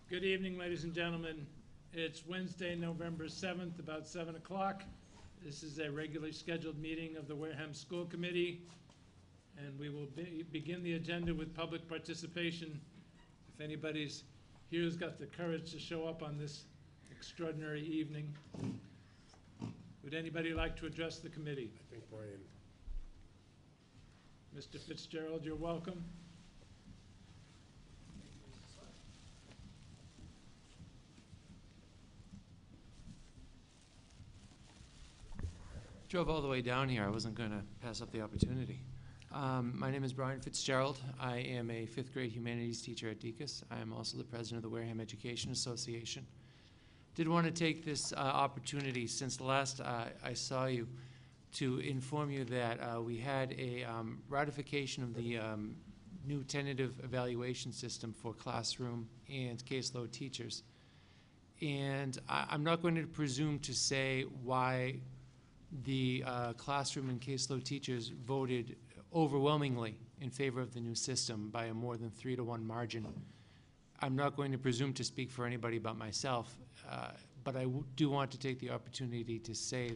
Good evening, ladies and gentlemen. It's Wednesday, November 7th, about 7 o'clock. This is a regularly scheduled meeting of the Wareham School Committee, and we will begin the agenda with public participation. If anybody's here who's got the courage to show up on this extraordinary evening, would anybody like to address the committee? I think Brian. Mr. Fitzgerald, you're welcome. Drove all the way down here. I wasn't going to pass up the opportunity. My name is Brian Fitzgerald. I am a 5th grade humanities teacher at Deacon's. I am also the president of the Wareham Education Association. Did want to take this opportunity, since the last I saw you, to inform you that we had a ratification of the new tentative evaluation system for classroom and caseload teachers. And I'm not going to presume to say why the classroom and caseload teachers voted overwhelmingly in favor of the new system by a more than 3-to-1 margin. I'm not going to presume to speak for anybody but myself, but I do want to take the opportunity to say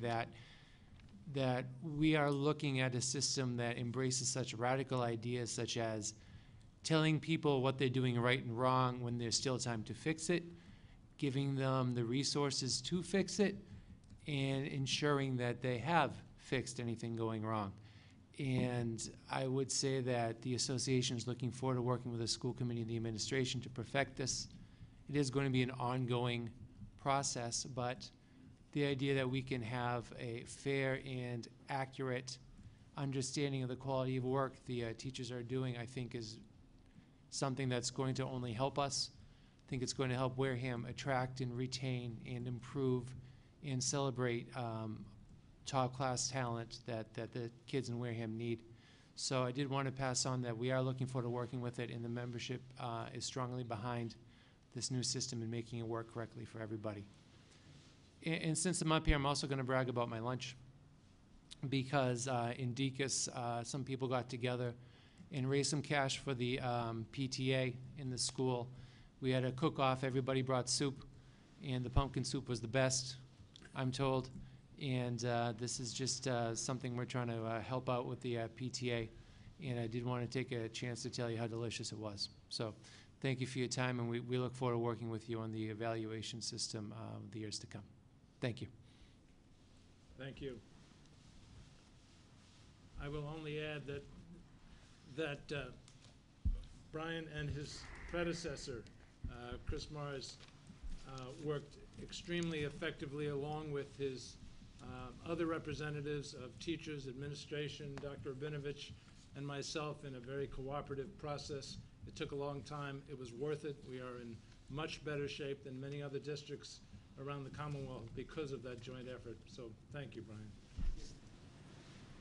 that we are looking at a system that embraces such radical ideas such as telling people what they're doing right and wrong when there's still time to fix it, giving them the resources to fix it, and ensuring that they have fixed anything going wrong. And I would say that the association is looking forward to working with the school committee and the administration to perfect this. It is going to be an ongoing process, but the idea that we can have a fair and accurate understanding of the quality of work the teachers are doing, I think, is something that's going to only help us. I think it's going to help Wareham attract and retain and improve and celebrate top-class talent that the kids in Wareham need. So I did want to pass on that we are looking forward to working with it, and the membership is strongly behind this new system and making it work correctly for everybody. And since I'm up here, I'm also going to brag about my lunch, because in Deacon's, some people got together and raised some cash for the PTA in the school. We had a cook-off. Everybody brought soup, and the pumpkin soup was the best, I'm told. And this is just something we're trying to help out with the PTA. And I did want to take a chance to tell you how delicious it was. So thank you for your time, and we look forward to working with you on the evaluation system the years to come. Thank you. Thank you. I will only add that Brian and his predecessor, Chris Mars, worked extremely effectively along with his other representatives of teachers, administration, Dr. Rabinovich, and myself in a very cooperative process. It took a long time. It was worth it. We are in much better shape than many other districts around the Commonwealth because of that joint effort. So thank you, Brian.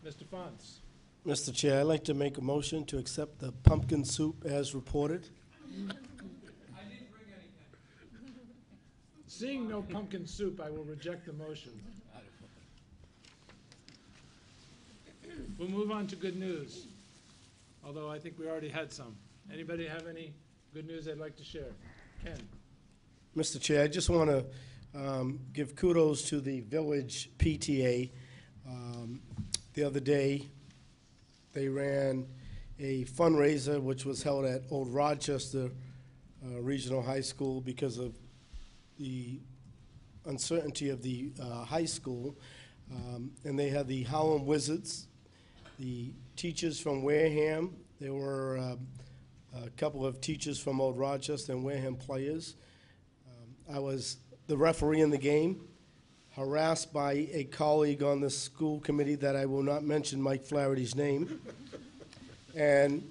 Mr. Fonz. Mr. Chair, I'd like to make a motion to accept the pumpkin soup as reported. I didn't bring anything. Seeing no pumpkin soup, I will reject the motion. We'll move on to good news, although I think we already had some. Anybody have any good news they'd like to share? Ken. Mr. Chair, I just want to give kudos to the village PTA. The other day, they ran a fundraiser which was held at Old Rochester Regional High School because of the uncertainty of the high school. And they had the Harlem Wizards, the teachers from Wareham. There were a couple of teachers from Old Rochester and Wareham players. I was the referee in the game, harassed by a colleague on the school committee that I will not mention Mike Flaherty's name. And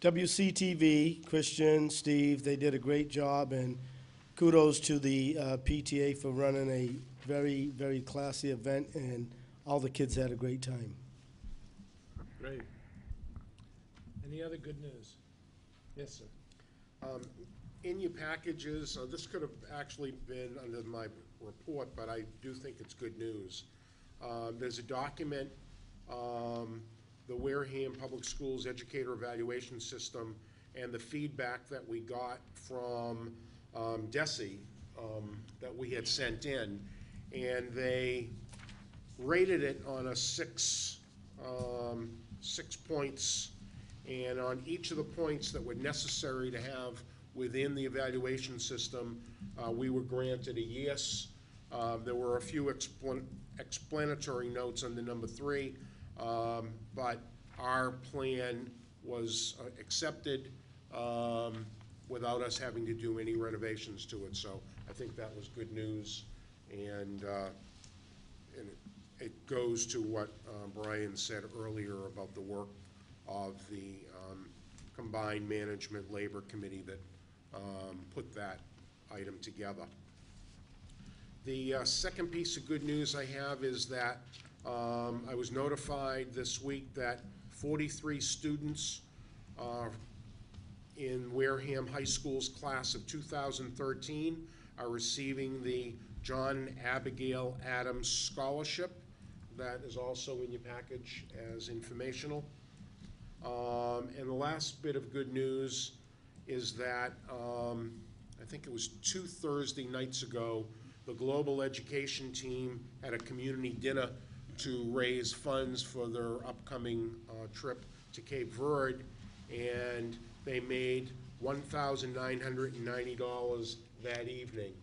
WCTV, Christian, Steve, they did a great job, and kudos to the PTA for running a very, very classy event, and all the kids had a great time. Great. Any other good news? Yes, sir. In your packages, this could have actually been under my report, but I do think it's good news. There's a document, the Wareham Public Schools Educator Evaluation System, and the feedback that we got from DESE that we had sent in, and they rated it on a 6 points, and on each of the points that were necessary to have within the evaluation system, we were granted a yes. There were a few explanatory notes on the number 3, but our plan was accepted without us having to do any renovations to it. So I think that was good news, and it goes to what Brian said earlier about the work of the Combined Management Labor Committee that put that item together. The second piece of good news I have is that I was notified this week that 43 students in Wareham High School's class of 2013 are receiving the John and Abigail Adams Scholarship. That is also in your package as informational. And the last bit of good news is that I think it was 2 Thursday nights ago, the Global Education team had a community dinner to raise funds for their upcoming trip to Cape Verde, and they made $1,990 that evening.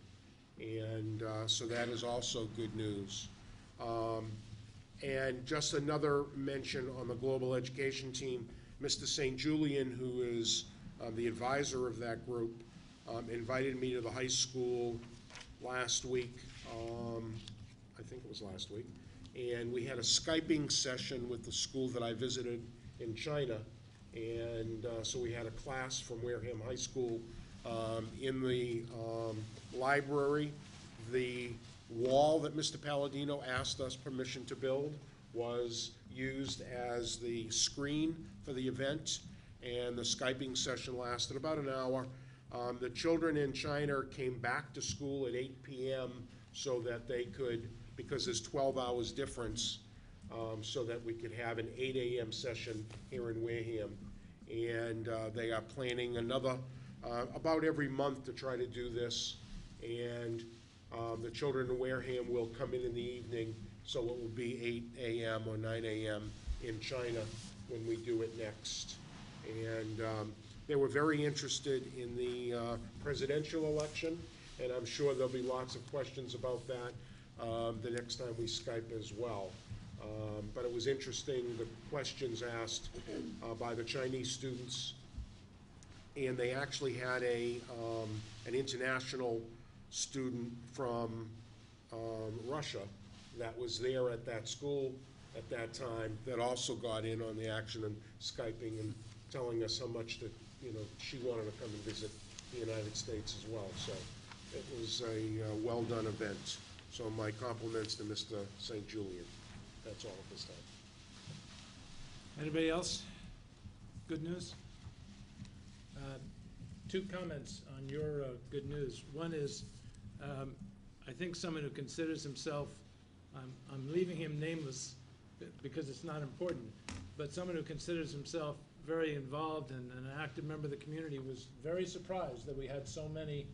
And so that is also good news. And just another mention on the Global Education team, Mr. St. Julian, who is the advisor of that group, invited me to the high school last week, I think it was last week, and we had a Skyping session with the school that I visited in China, and so we had a class from Wareham High School in the library. The wall that Mr. Palladino asked us permission to build was used as the screen for the event, and the Skyping session lasted about an hour. The children in China came back to school at 8 p.m. so that they could, because there's 12 hours difference, so that we could have an 8 a.m. session here in Wareham. And they are planning another, about every month to try to do this. And the children in Wareham will come in the evening, so it will be 8 a.m. or 9 a.m. in China when we do it next. And they were very interested in the presidential election, and I'm sure there'll be lots of questions about that the next time we Skype as well. But it was interesting, the questions asked by the Chinese students, and they actually had an international student from Russia that was there at that school at that time that also got in on the action and Skyping and telling us how much that, you know, she wanted to come and visit the United States as well. So it was a well-done event. So my compliments to Mr. St. Julian. That's all at this time. Anybody else? Good news? 2 comments on your good news. One is, I think someone who considers himself, I'm leaving him nameless because it's not important, but someone who considers himself very involved and an active member of the community was very surprised that we had so many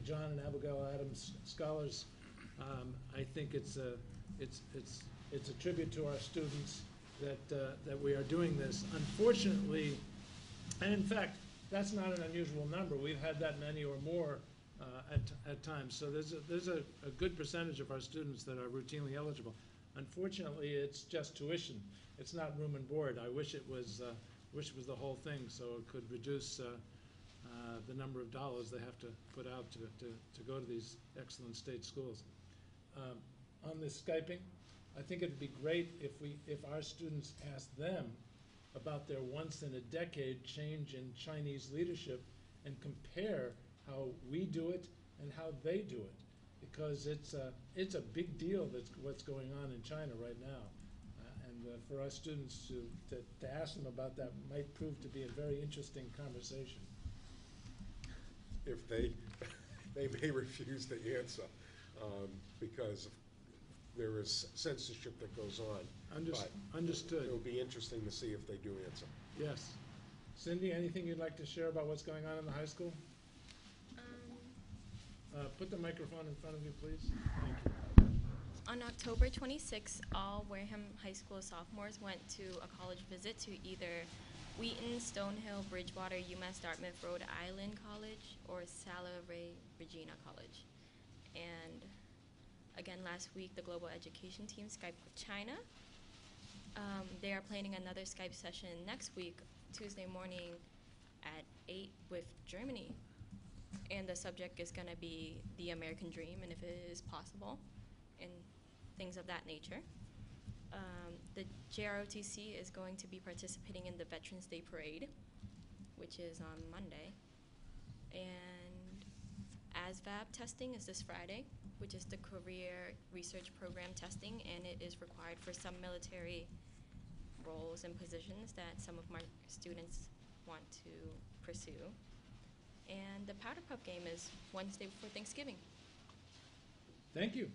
John and Abigail Adams scholars. I think it's a tribute to our students that we are doing this. Unfortunately, and in fact, that's not an unusual number. We've had that many or more at times. So there's a good percentage of our students that are routinely eligible. Unfortunately, it's just tuition. It's not room and board. I wish it was the whole thing, so it could reduce the number of dollars they have to put out to go to these excellent state schools. On this Skyping, I think it'd be great if our students asked them about their once-in-a-decade change in Chinese leadership and compare how we do it and how they do it, because it's a big deal that's what's going on in China right now. And for our students to ask them about that might prove to be a very interesting conversation. If they may refuse to answer because there is censorship that goes on. Understood. It'll be interesting to see if they do answer. Yes. Cindy, anything you'd like to share about what's going on in the high school? Put the microphone in front of you, please. Thank you. On October 26th, all Wareham High School sophomores went to a college visit to either Wheaton, Stonehill, Bridgewater, UMass Dartmouth, Rhode Island College, or Salve Regina College. And again, last week, the Global Education team Skyped with China. They are planning another Skype session next week, Tuesday morning at 8 with Germany. And the subject is going to be the American dream and if it is possible and things of that nature. The JROTC is going to be participating in the Veterans Day Parade, which is on Monday. And ASVAB testing is this Friday, which is the Career Research Program testing, and it is required for some military roles and positions that some of my students want to pursue. And the Powder Puff game is Wednesday before Thanksgiving. Thank you.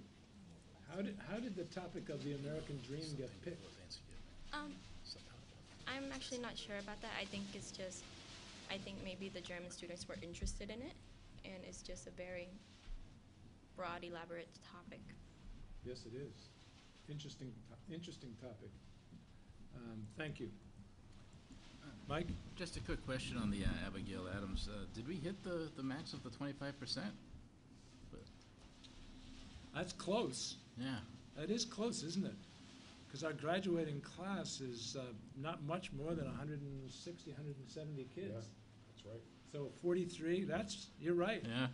How did the topic of the American dream get picked? I'm actually not sure about that. I think maybe the German students were interested in it, and it's just a very broad, elaborate topic. Yes, it is. Interesting topic. Thank you. Mike? Just a quick question on the Abigail Adams. Did we hit the max of the 25%? That's close. Yeah. That is close, isn't it? Because our graduating class is not much more than 160, 170 kids. Yeah, that's right. So 43, you're right. Yeah.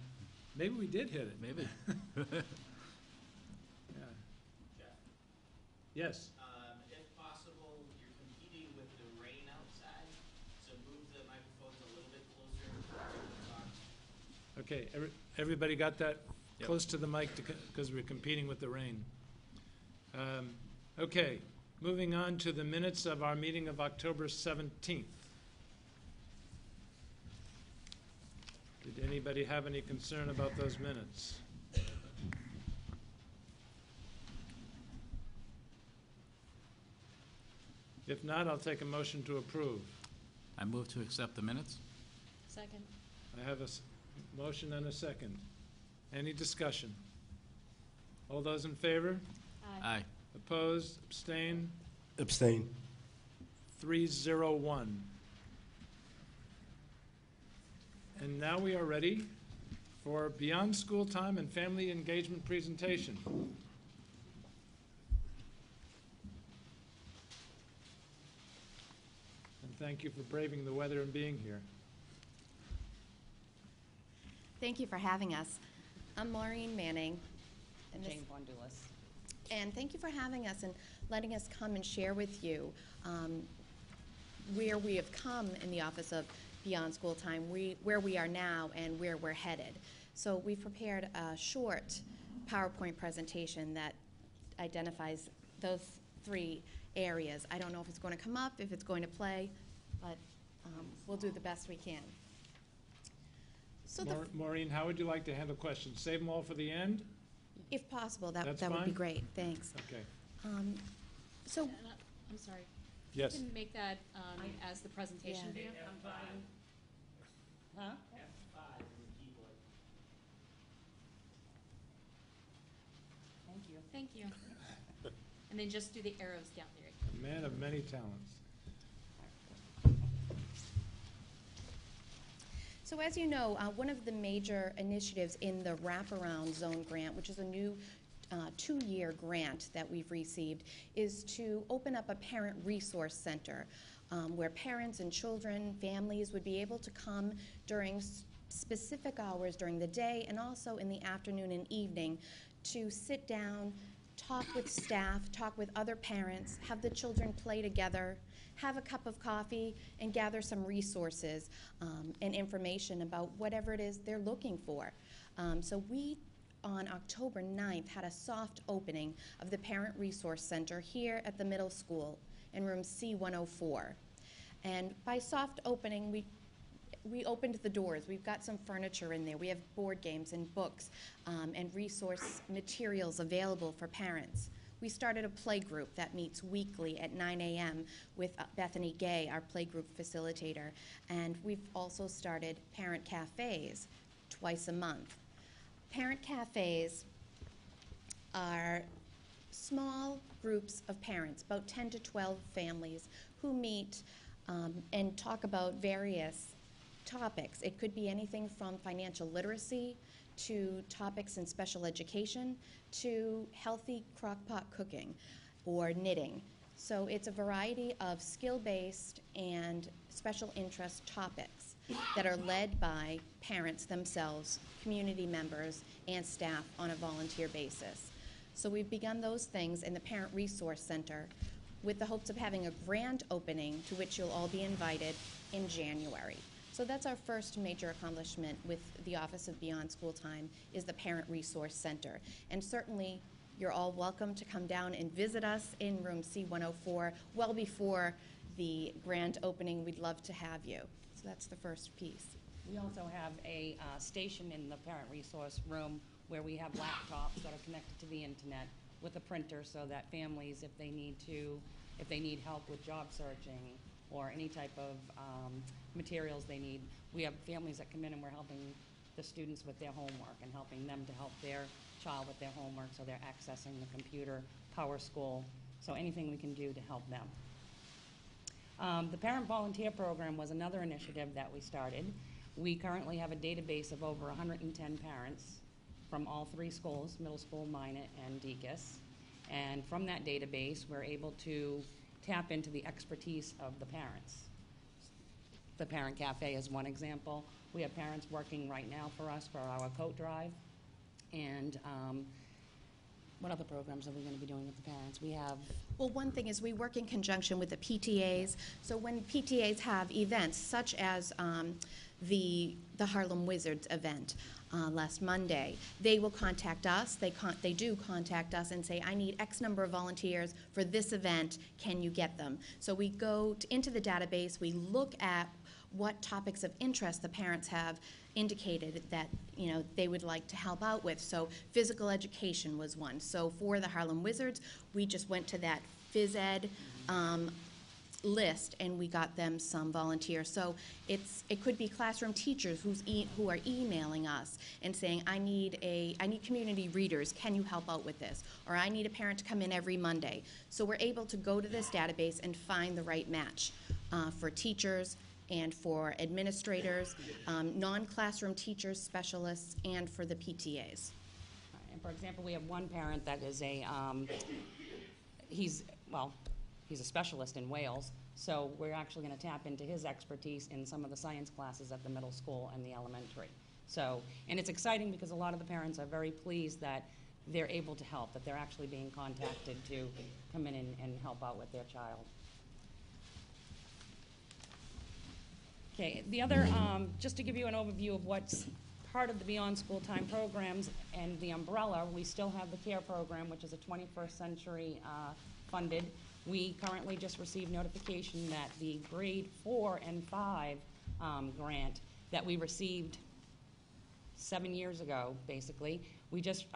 Maybe we did hit it. Maybe. Yeah. Jeff, Yes. if possible, you're competing with the rain outside, so move the microphones a little bit closer to the talk. Okay, everybody got that Yep. close to the mic because we're competing with the rain. Okay, moving on to the minutes of our meeting of October 17th. Did anybody have any concern about those minutes? If not, I'll take a motion to approve. I move to accept the minutes. Second. I have a motion and a second. Any discussion? All those in favor? Aye. Opposed? Abstain? Abstain. 301. And now we are ready for Beyond School Time and Family Engagement presentation. And thank you for braving the weather and being here. Thank you for having us. I'm Maureen Manning. And Jane Bondulis. And thank you for having us and letting us come and share with you where we have come in the Office of Beyond School Time, where we are now and where we're headed. So we've prepared a short PowerPoint presentation that identifies those three areas. I don't know if it's going to come up, if it's going to play, but we'll do the best we can. So Maureen, how would you like to handle questions? Save them all for the end? if possible, that That's would be fine? great. Thanks. Okay. So And I'm sorry. Yes. You can make that as the presentation Yeah. view. Huh? F5 on the keyboard. Thank you. Thank you. And then just do the arrows down there. A man of many talents. So as you know, one of the major initiatives in the Wraparound Zone Grant, which is a new 2-year grant that we've received, is to open up a parent resource center where parents and children, families would be able to come during specific hours during the day and also in the afternoon and evening to sit down, talk with staff, talk with other parents, have the children play together, have a cup of coffee, and gather some resources and information about whatever it is they're looking for. So we, on October 9th, had a soft opening of the Parent Resource Center here at the middle school in room C104. And by soft opening, we opened the doors. We've got some furniture in there. We have board games and books and resource materials available for parents. We started a play group that meets weekly at 9 a.m. with Bethany Gay, our play group facilitator. And we've also started parent cafes twice a month. Parent cafes are small groups of parents, about 10 to 12 families, who meet and talk about various topics. It could be anything from financial literacy to topics in special education to healthy crock-pot cooking or knitting. So it's a variety of skill-based and special interest topics that are led by parents themselves, community members, and staff on a volunteer basis. So we've begun those things in the Parent Resource Center with the hopes of having a grand opening to which you'll all be invited in January. So that's our first major accomplishment with the Office of Beyond School Time, is the Parent Resource Center. And certainly, you're all welcome to come down and visit us in room C104 well before the grand opening. We'd love to have you. So that's the first piece. We also have a station in the parent resource room where we have laptops that are connected to the internet with a printer, so that families, if they need help with job searching or any type of materials they need, we have families that come in and we're helping the students with their homework and helping them to help their child with their homework, so they're accessing the computer, Power School, so anything we can do to help them. The Parent Volunteer Program was another initiative that we started. We currently have a database of over 110 parents from all three schools, middle school, Minot, and Deaconess. And from that database, we're able to tap into the expertise of the parents. The Parent Cafe is one example. We have parents working right now for us for our coat drive. And what other programs are we going to be doing with the parents? We have... Well, one thing is we work in conjunction with the PTAs. So when PTAs have events, such as the Harlem Wizards event last Monday, they will contact us. They do contact us and say, I need X number of volunteers for this event. Can you get them? So we go into the database. We look at what topics of interest the parents have indicated that they would like to help out with. So physical education was one. So for the Harlem Wizards, we just went to that phys ed list and we got them some volunteers. So it could be classroom teachers who are emailing us and saying, I need community readers, can you help out with this? Or I need a parent to come in every Monday. So we're able to go to this database and find the right match for teachers and for administrators, non-classroom teachers, specialists, and for the PTAs. And for example, we have one parent that is he's a specialist in Wales, so we're actually going to tap into his expertise in some of the science classes at the middle school and the elementary. So, and it's exciting because a lot of the parents are very pleased that they're able to help, that they're actually being contacted to come in and help out with their child. Okay, the other, just to give you an overview of what's part of the Beyond School Time programs and the umbrella, we still have the CARE program, which is a 21st century funded. We currently just received notification that the grade 4 and 5 grant that we received 7 years ago, basically, we just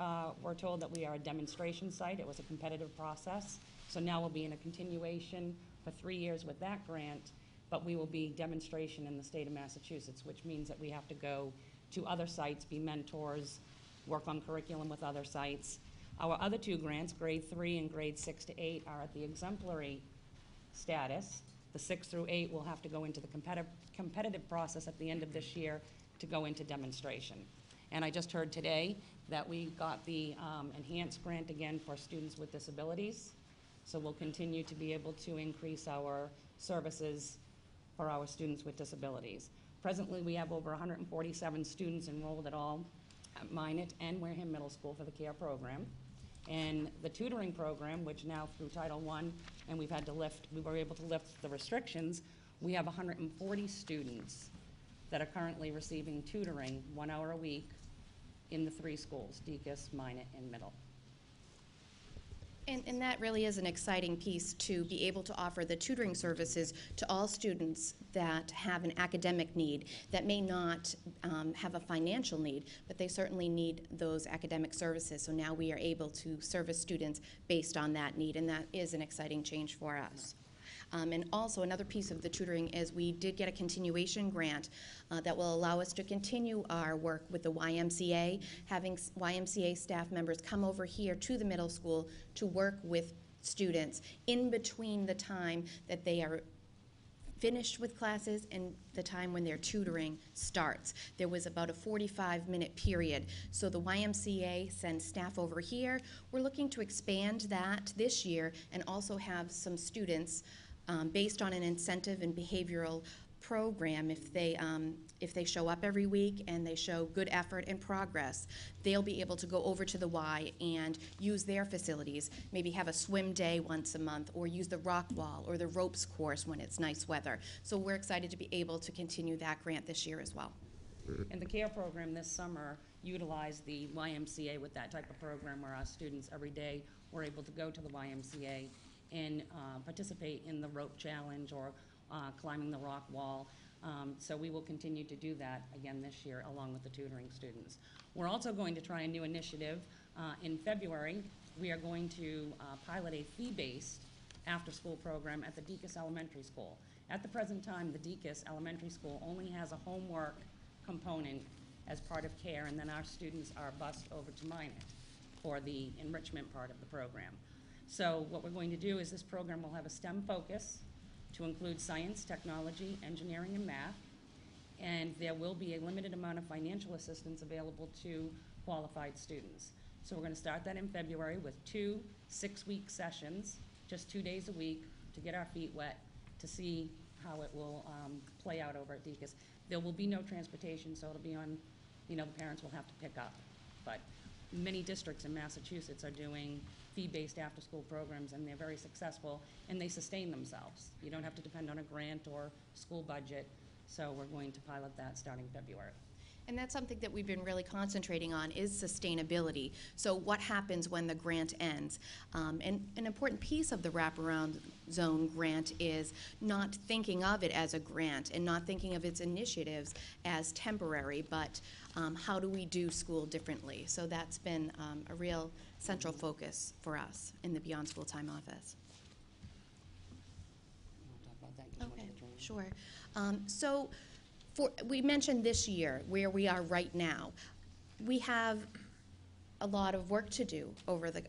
were told that we are a demonstration site. It was a competitive process. So now we'll be in a continuation for 3 years with that grant, but we will be demonstration in the state of Massachusetts, which means that we have to go to other sites, be mentors, work on curriculum with other sites. Our other two grants, grade 3 and grade 6 to 8, are at the exemplary status. The 6 through 8 will have to go into the competitive process at the end of this year to go into demonstration. And I just heard today that we got the enhanced grant again for students with disabilities. So we'll continue to be able to increase our services for our students with disabilities. Presently, we have over 147 students enrolled at all at Minot and Wareham Middle School for the CARE program. And the tutoring program, which now through Title I, and we were able to lift the restrictions, we have 140 students that are currently receiving tutoring 1 hour a week in the 3 schools, Deaconess, Minot, and Middle. And that really is an exciting piece, to be able to offer the tutoring services to all students that have an academic need, that may not have a financial need, but they certainly need those academic services. So now we are able to service students based on that need, and that is an exciting change for us. And also, another piece of the tutoring is we did get a continuation grant that will allow us to continue our work with the YMCA, having YMCA staff members come over here to the middle school to work with students in between the time that they are finished with classes and the time when their tutoring starts. There was about a 45-minute period. So the YMCA sends staff over here. We're looking to expand that this year and also have some students based on an incentive and behavioral program. If they show up every week and they show good effort and progress, they'll be able to go over to the Y and use their facilities, maybe have a swim day once a month, or use the rock wall or the ropes course when it's nice weather. So we're excited to be able to continue that grant this year as well. And the CARE program this summer utilized the YMCA with that type of program where our students every day were able to go to the YMCA and participate in the rope challenge or climbing the rock wall. So we will continue to do that again this year along with the tutoring students. We're also going to try a new initiative. In February, we are going to pilot a fee-based after-school program at the Deaconess Elementary School. At the present time, the Deaconess Elementary School only has a homework component as part of CARE, and then our students are bused over to Minot for the enrichment part of the program. So what we're going to do is this program will have a STEM focus to include science, technology, engineering, and math. And there will be a limited amount of financial assistance available to qualified students. So we're going to start that in February with 2 6-week sessions, just 2 days a week, to get our feet wet, to see how it will play out over at Deaconess. There will be no transportation, so it'll be on, the parents will have to pick up. But many districts in Massachusetts are doing fee-based after-school programs, and they're very successful, and they sustain themselves. You don't have to depend on a grant or school budget, so we're going to pilot that starting February. And that's something that we've been really concentrating on is sustainability. So what happens when the grant ends? And an important piece of the wraparound zone grant is not thinking of it as a grant and not thinking of its initiatives as temporary, but how do we do school differently? So that's been a real central focus for us in the Beyond School Time office. You want to talk about that? 'Cause you went Okay, to the training. sure. So we mentioned this year, where we are right now. We have a lot of work to do over the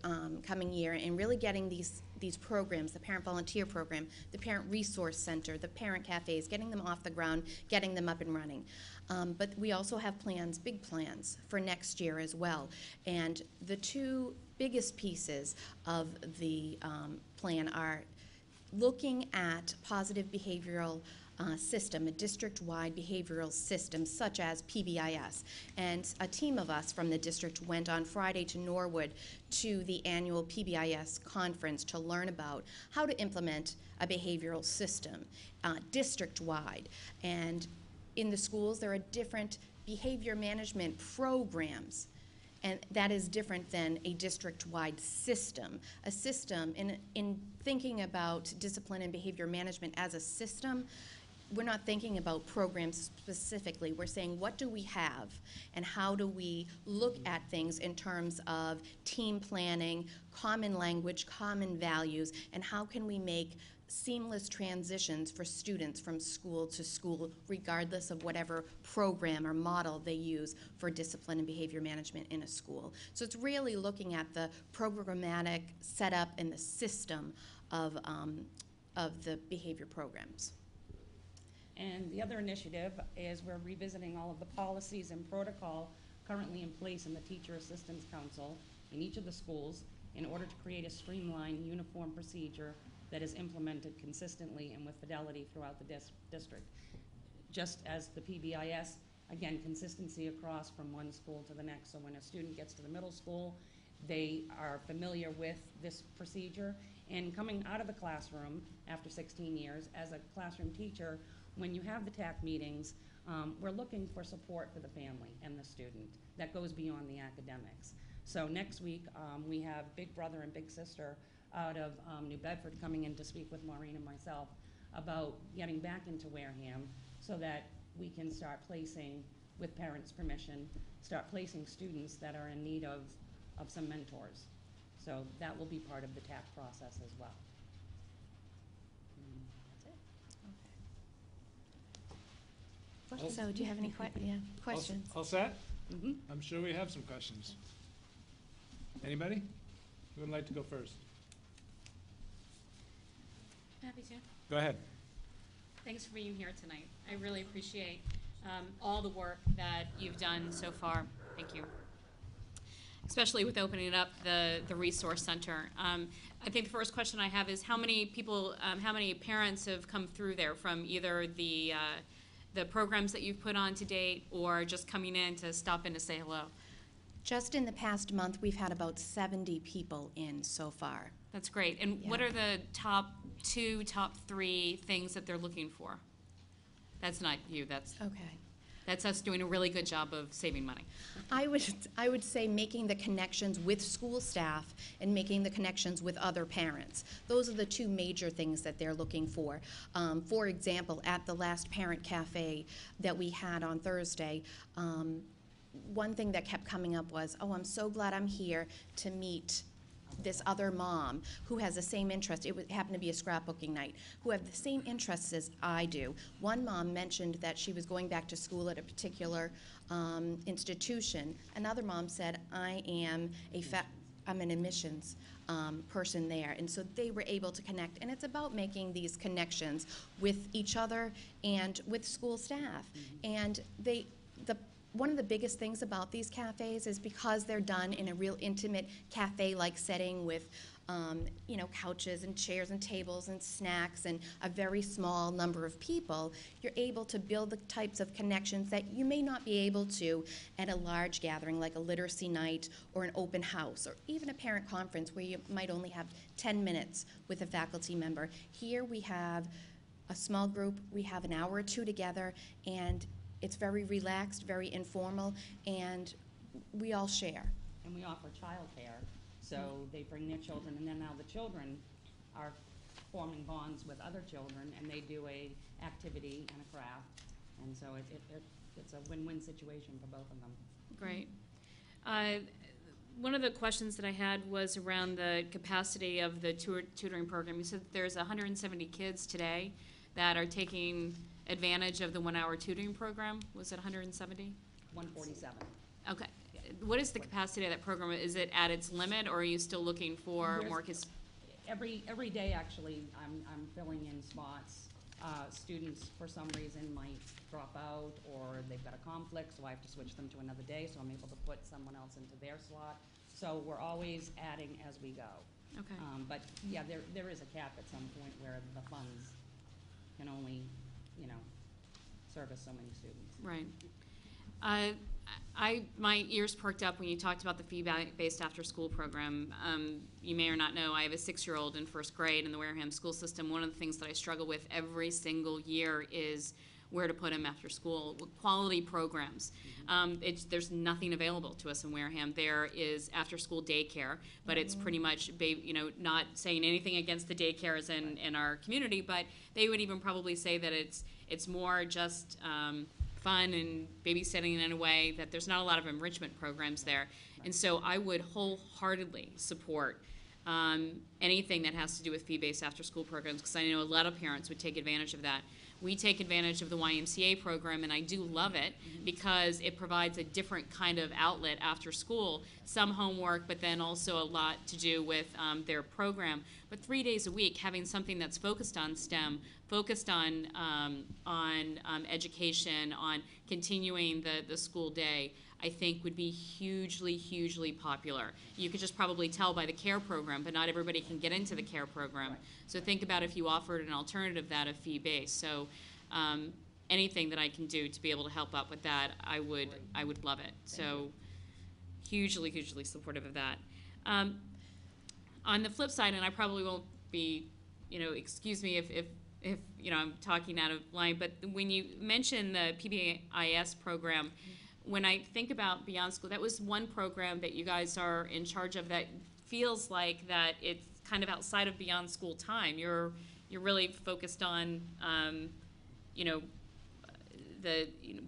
coming year in really getting these programs, the Parent Volunteer Program, the Parent Resource Center, the Parent Cafes, getting them off the ground, getting them up and running. But we also have plans, big plans, for next year as well. And the two biggest pieces of the plan are looking at positive behavioral system, a district-wide behavioral system such as PBIS. And a team of us from the district went on Friday to Norwood to the annual PBIS conference to learn about how to implement a behavioral system district-wide. And in the schools, there are different behavior management programs, and that is different than a district-wide system. A system, in thinking about discipline and behavior management as a system, we're not thinking about programs specifically. We're saying, what do we have, and how do we look at things in terms of team planning, common language, common values, and how can we make seamless transitions for students from school to school, regardless of whatever program or model they use for discipline and behavior management in a school. So it's really looking at the programmatic setup and the system of the behavior programs. And the other initiative is we're revisiting all of the policies and protocol currently in place in the Teacher Assistance Council in each of the schools in order to create a streamlined, uniform procedure that is implemented consistently and with fidelity throughout the district. Just as the PBIS, again, consistency across from one school to the next. So when a student gets to the middle school, they are familiar with this procedure. And coming out of the classroom after 16 years, as a classroom teacher, when you have the TAC meetings, we're looking for support for the family and the student that goes beyond the academics. So next week, we have Big Brother and Big Sister out of New Bedford coming in to speak with Maureen and myself about getting back into Wareham so that we can start placing, with parents' permission, start placing students that are in need of some mentors. So that will be part of the TAC process as well. So do you have any questions? All set? I'm sure we have some questions. Anybody? Who would like to go first? Happy to. Go ahead. Thanks for being here tonight. I really appreciate all the work that you've done so far. Thank you. Especially with opening up the resource center. I think the first question I have is how many people, how many parents have come through there from either the programs that you've put on to date or just coming in to stop in to say hello? Just in the past month, we've had about 70 people in so far. That's great. And what Yeah. are the top 2, top 3 things that they're looking for? That's not you. Okay. That's us doing a really good job of saving money. I would say making the connections with school staff and making the connections with other parents. Those are the 2 major things that they're looking for. For example, at the last parent cafe that we had on Thursday, one thing that kept coming up was, oh, I'm so glad I'm here to meet this other mom who has the same interest. It happened to be a scrapbooking night, who have the same interests as I do. One mom mentioned that she was going back to school at a particular institution. Another mom said, I'm an admissions person there. And so they were able to connect. And it's about making these connections with each other and with school staff. And one of the biggest things about these cafes is because they're done in a real intimate cafe-like setting with, couches and chairs and tables and snacks and a very small number of people, you're able to build the types of connections that you may not be able to at a large gathering like a literacy night or an open house or even a parent conference where you might only have 10 minutes with a faculty member. Here we have a small group, we have an hour or 2 together, and it's very relaxed, very informal, and we all share. And we offer childcare, so they bring their children, and then now the children are forming bonds with other children, and they do a activity and a craft, and so it's a win-win situation for both of them. Great. One of the questions that I had was around the capacity of the tutoring program. You said that there's 170 kids today that are taking advantage of the 1-hour tutoring program. Was it 170? 147. Okay. What is the capacity of that program? Is it at its limit, or are you still looking for more kids? Every day, actually, I'm filling in spots. Students, for some reason, might drop out, or they've got a conflict, so I have to switch them to another day, so I'm able to put someone else into their slot. So we're always adding as we go. Okay. But yeah, there is a cap at some point where the funds can only, service so many students. Right. My ears perked up when you talked about the fee-based after-school program. You may or not know, I have a 6-year-old in 1st grade in the Wareham school system. One of the things that I struggle with every single year is where to put him after school. Quality programs. There's nothing available to us in Wareham. There is after-school daycare, but it's pretty much, not saying anything against the daycares in our community, but they would even probably say that it's more just fun and babysitting in a way that there's not a lot of enrichment programs there. And so I would wholeheartedly support anything that has to do with fee-based after-school programs, because I know a lot of parents would take advantage of that. We take advantage of the YMCA program, and I do love it because it provides a different kind of outlet after school, some homework, but then also a lot to do with their program. But 3 days a week, having something that's focused on STEM, focused on education, on continuing the school day, I think would be hugely, hugely popular. You could just probably tell by the CARE program, but not everybody can get into the CARE program. Right. So think about if you offered an alternative that of fee-based. So anything that I can do to be able to help out with that, I would love it. So hugely, hugely supportive of that. On the flip side, and I probably won't be, excuse me if I'm talking out of line, but when you mention the PBIS program, when I think about Beyond School, that was one program that you guys are in charge of that feels like that it's kind of outside of Beyond School time. You're really focused on,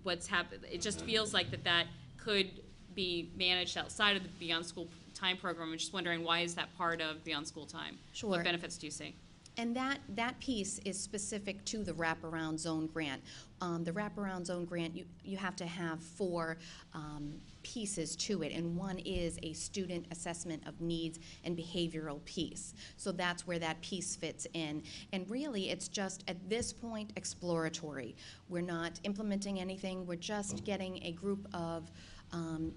what's happened. It just feels like that could be managed outside of the Beyond School time program. I'm just wondering, why is that part of Beyond School time? Sure. What benefits do you see? And that piece is specific to the wraparound zone grant. The wraparound zone grant, you have to have 4 pieces to it, and one is a student assessment of needs and behavioral piece. So that's where that piece fits in. And really, it's just, at this point, exploratory. We're not implementing anything. We're just getting a group of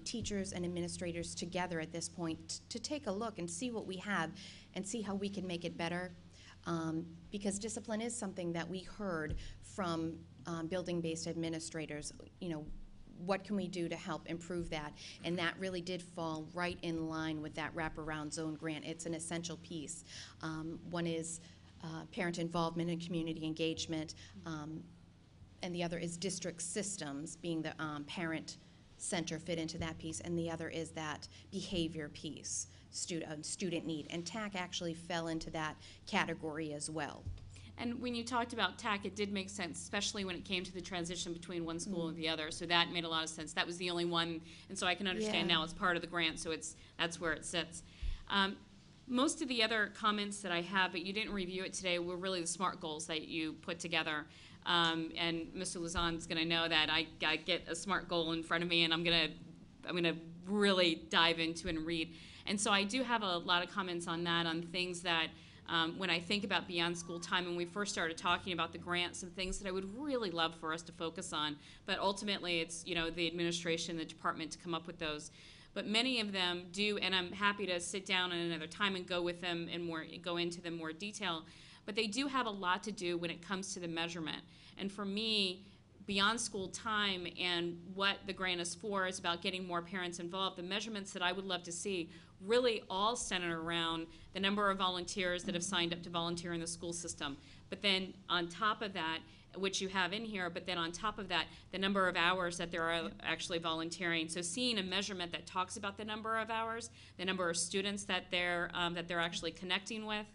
teachers and administrators together at this point to take a look and see what we have and see how we can make it better. Because discipline is something that we heard from building-based administrators. You know, what can we do to help improve that? And that really did fall right in line with that wraparound zone grant. It's an essential piece. One is parent involvement and community engagement, and the other is district systems, being the parent center fit into that piece, and the other is that behavior piece, student need. And TAC actually fell into that category as well. And when you talked about TAC, it did make sense, especially when it came to the transition between one school and the other. So that made a lot of sense. That was the only one, and so I can understand now it's part of the grant, so that's where it sits. Most of the other comments that I have, but you didn't review it today, were really the SMART goals that you put together. And Mr. Luzon's going to know that I get a SMART goal in front of me, and I'm going to really dive into and read. And so I do have a lot of comments on that, on things that when I think about beyond school time, and we first started talking about the grants, some things that I would really love for us to focus on. But ultimately, it's the administration, the department to come up with those. But many of them do, and I'm happy to sit down at another time and go with them and go into them more detail. But they do have a lot to do when it comes to the measurement. And for me, beyond school time and what the grant is for is about getting more parents involved. The measurements that I would love to see really all center around the number of volunteers that have signed up to volunteer in the school system. But then on top of that, which you have in here, but then on top of that, the number of hours that they're actually volunteering. So seeing a measurement that talks about the number of hours, the number of students that they're actually connecting with,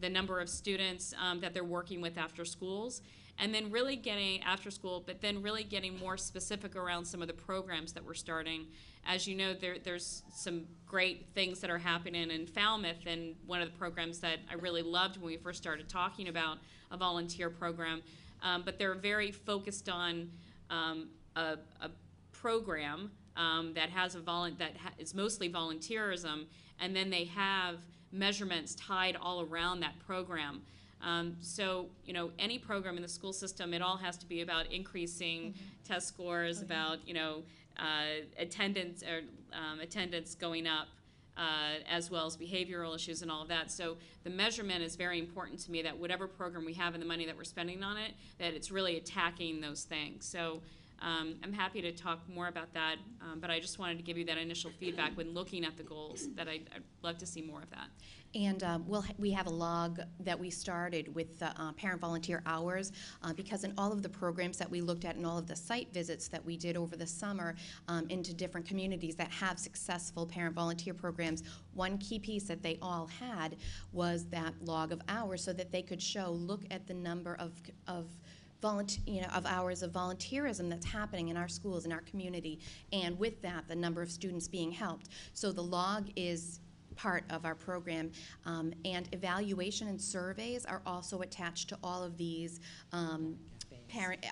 the number of students that they're working with after schools, and then really getting after school, but then really getting more specific around some of the programs that we're starting. As you know, there's some great things that are happening in Falmouth, and one of the programs that I really loved when we first started talking about a volunteer program, but they're very focused on a program that has is mostly volunteerism, and then they have measurements tied all around that program. So, any program in the school system, it all has to be about increasing test scores, about, attendance or attendance going up, as well as behavioral issues and all of that. So the measurement is very important to me, that whatever program we have and the money that we're spending on it, that it's really attacking those things. So I'm happy to talk more about that, but I just wanted to give you that initial feedback when looking at the goals, that I'd love to see more of that. And we have a log that we started with parent volunteer hours, because in all of the programs that we looked at and all of the site visits that we did over the summer into different communities that have successful parent volunteer programs, one key piece that they all had was that log of hours, so that they could look at the number of hours of volunteerism that's happening in our schools, in our community, and with that, the number of students being helped. So the log is part of our program, and evaluation and surveys are also attached to all of these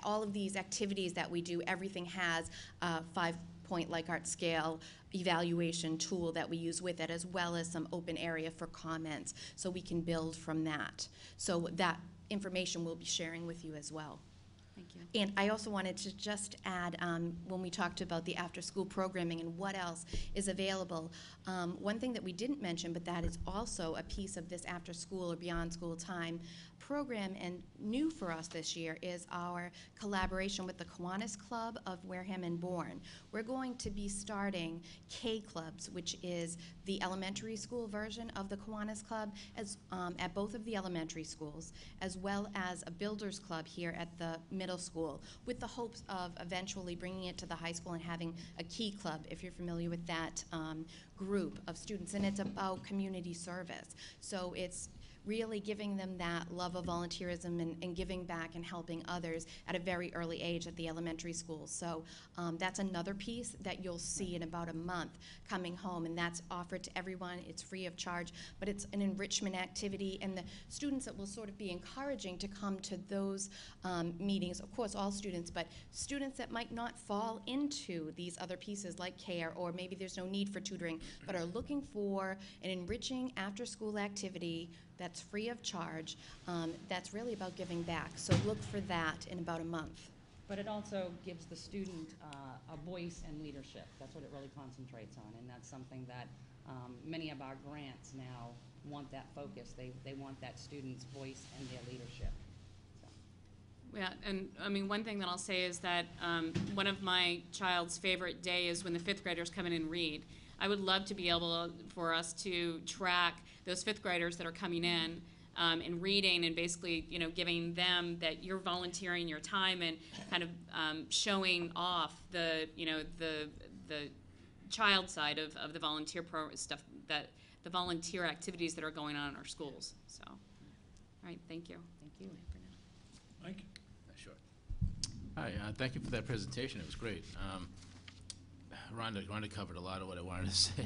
all of these activities that we do. Everything has a 5-point Likert scale evaluation tool that we use with it, as well as some open area for comments, so we can build from that. So that information we'll be sharing with you as well. Thank you. And I also wanted to just add, when we talked about the after-school programming and what else is available, one thing that we didn't mention, but that is also a piece of this after-school or beyond-school time program, and new for us this year, is our collaboration with the Kiwanis Club of Wareham and Bourne. We're going to be starting K-Clubs, which is the elementary school version of the Kiwanis Club, at both of the elementary schools, as well as a Builders Club here at the middle school, with the hopes of eventually bringing it to the high school and having a Key Club, if you're familiar with that group of students. And it's about community service. So really giving them that love of volunteerism and giving back and helping others at a very early age at the elementary school. So that's another piece that you'll see in about a month coming home, and that's offered to everyone. It's free of charge, but it's an enrichment activity, and the students that will sort of be encouraging to come to those meetings, of course all students, but students that might not fall into these other pieces like care, or maybe there's no need for tutoring, but are looking for an enriching after-school activity that's free of charge, that's really about giving back. So look for that in about a month. But it also gives the student a voice and leadership. That's what it really concentrates on, and that's something that many of our grants now want that focus. They want that student's voice and their leadership. Yeah, and I mean, one thing that I'll say is that one of my child's favorite day is when the fifth graders come in and read. I would love to be able for us to track those fifth graders that are coming in and reading, and basically, you know, giving them that you're volunteering your time and kind of showing off the, you know, the child side of the volunteer stuff, that the volunteer activities that are going on in our schools. So, all right, thank you. Thank you. Mike? Sure. Hi, thank you for that presentation. It was great. Rhonda covered a lot of what I wanted to say.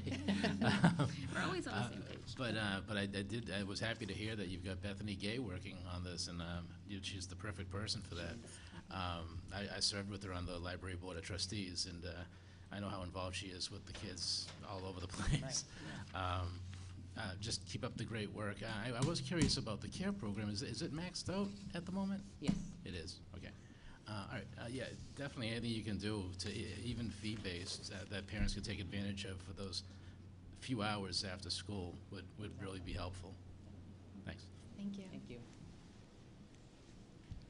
We're always on the same page. But I was happy to hear that you've got Bethany Gay working on this, and she's the perfect person for that. I served with her on the library board of trustees, and I know how involved she is with the kids all over the place. Just keep up the great work. I was curious about the CARE program. Is it maxed out at the moment? Yes. It is, okay. All right, yeah, definitely anything you can do to even fee-based that parents can take advantage of for those few hours after school would really be helpful. Thanks. Thank you. Thank you.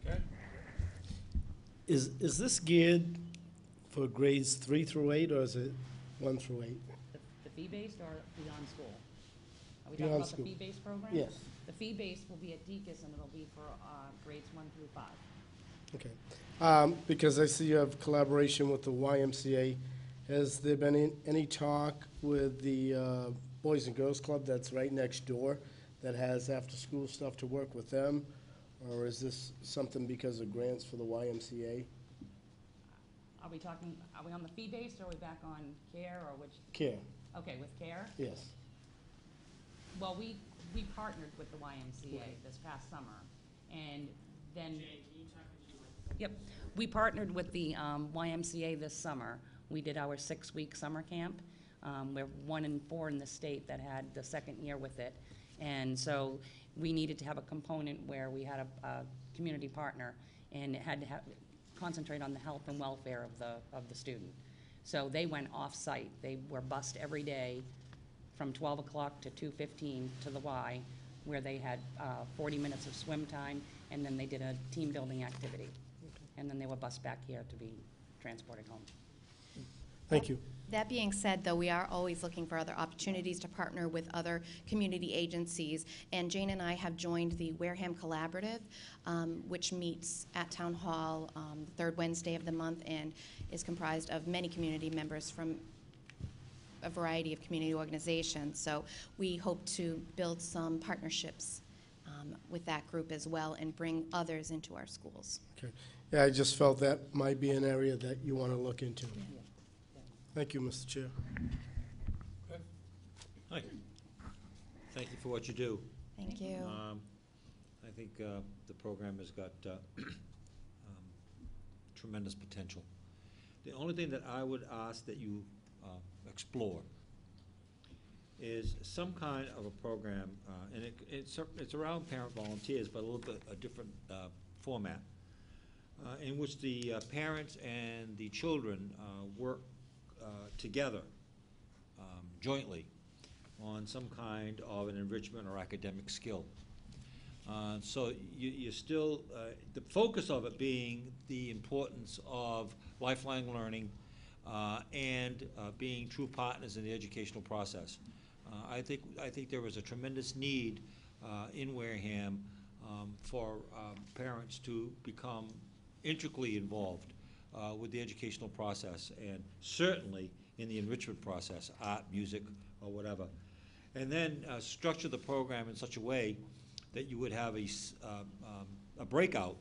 Okay. Is this geared for grades 3 through 8, or is it 1 through 8? The fee-based or beyond school? Are we Beyond talking about school. the fee-based program? Yes. The fee-based will be at Deacon's, and it'll be for grades 1 through 5. Okay. Because I see you have collaboration with the YMCA. Has there been any talk with the Boys and Girls Club that's right next door that has after-school stuff to work with them? Or is this something because of grants for the YMCA? Are we on the fee-based, or are we back on CARE, or which? CARE, Okay, with CARE? yes. Well, we partnered with the YMCA this past summer, and then. Yep, we partnered with the YMCA this summer. We did our 6-week summer camp. We're 1 in 4 in the state that had the second year with it, and so we needed to have a component where we had a community partner, and it had to concentrate on the health and welfare of the student. So they went off-site. They were bused every day from 12 o'clock to 2:15 to the Y, where they had 40 minutes of swim time, and then they did a team building activity. And then they were bused back here to be transported home. Thank you. That being said, though, we are always looking for other opportunities to partner with other community agencies. And Jane and I have joined the Wareham Collaborative, which meets at Town Hall the third Wednesday of the month and is comprised of many community members from a variety of community organizations. So we hope to build some partnerships with that group as well and bring others into our schools. Okay. Yeah, I just felt that might be an area that you want to look into. Thank you, Mr. Chair. Hi. Thank you for what you do. Thank you. I think the program has got tremendous potential. The only thing that I would ask that you explore is some kind of a program, and it's around parent volunteers, but a little bit a different format, in which the parents and the children work together jointly on some kind of an enrichment or academic skill. So you still, the focus of it being the importance of lifelong learning and being true partners in the educational process. I think there is a tremendous need in Wareham for parents to become intricately involved with the educational process, and certainly in the enrichment process, art, music, or whatever. And then structure the program in such a way that you would have a breakout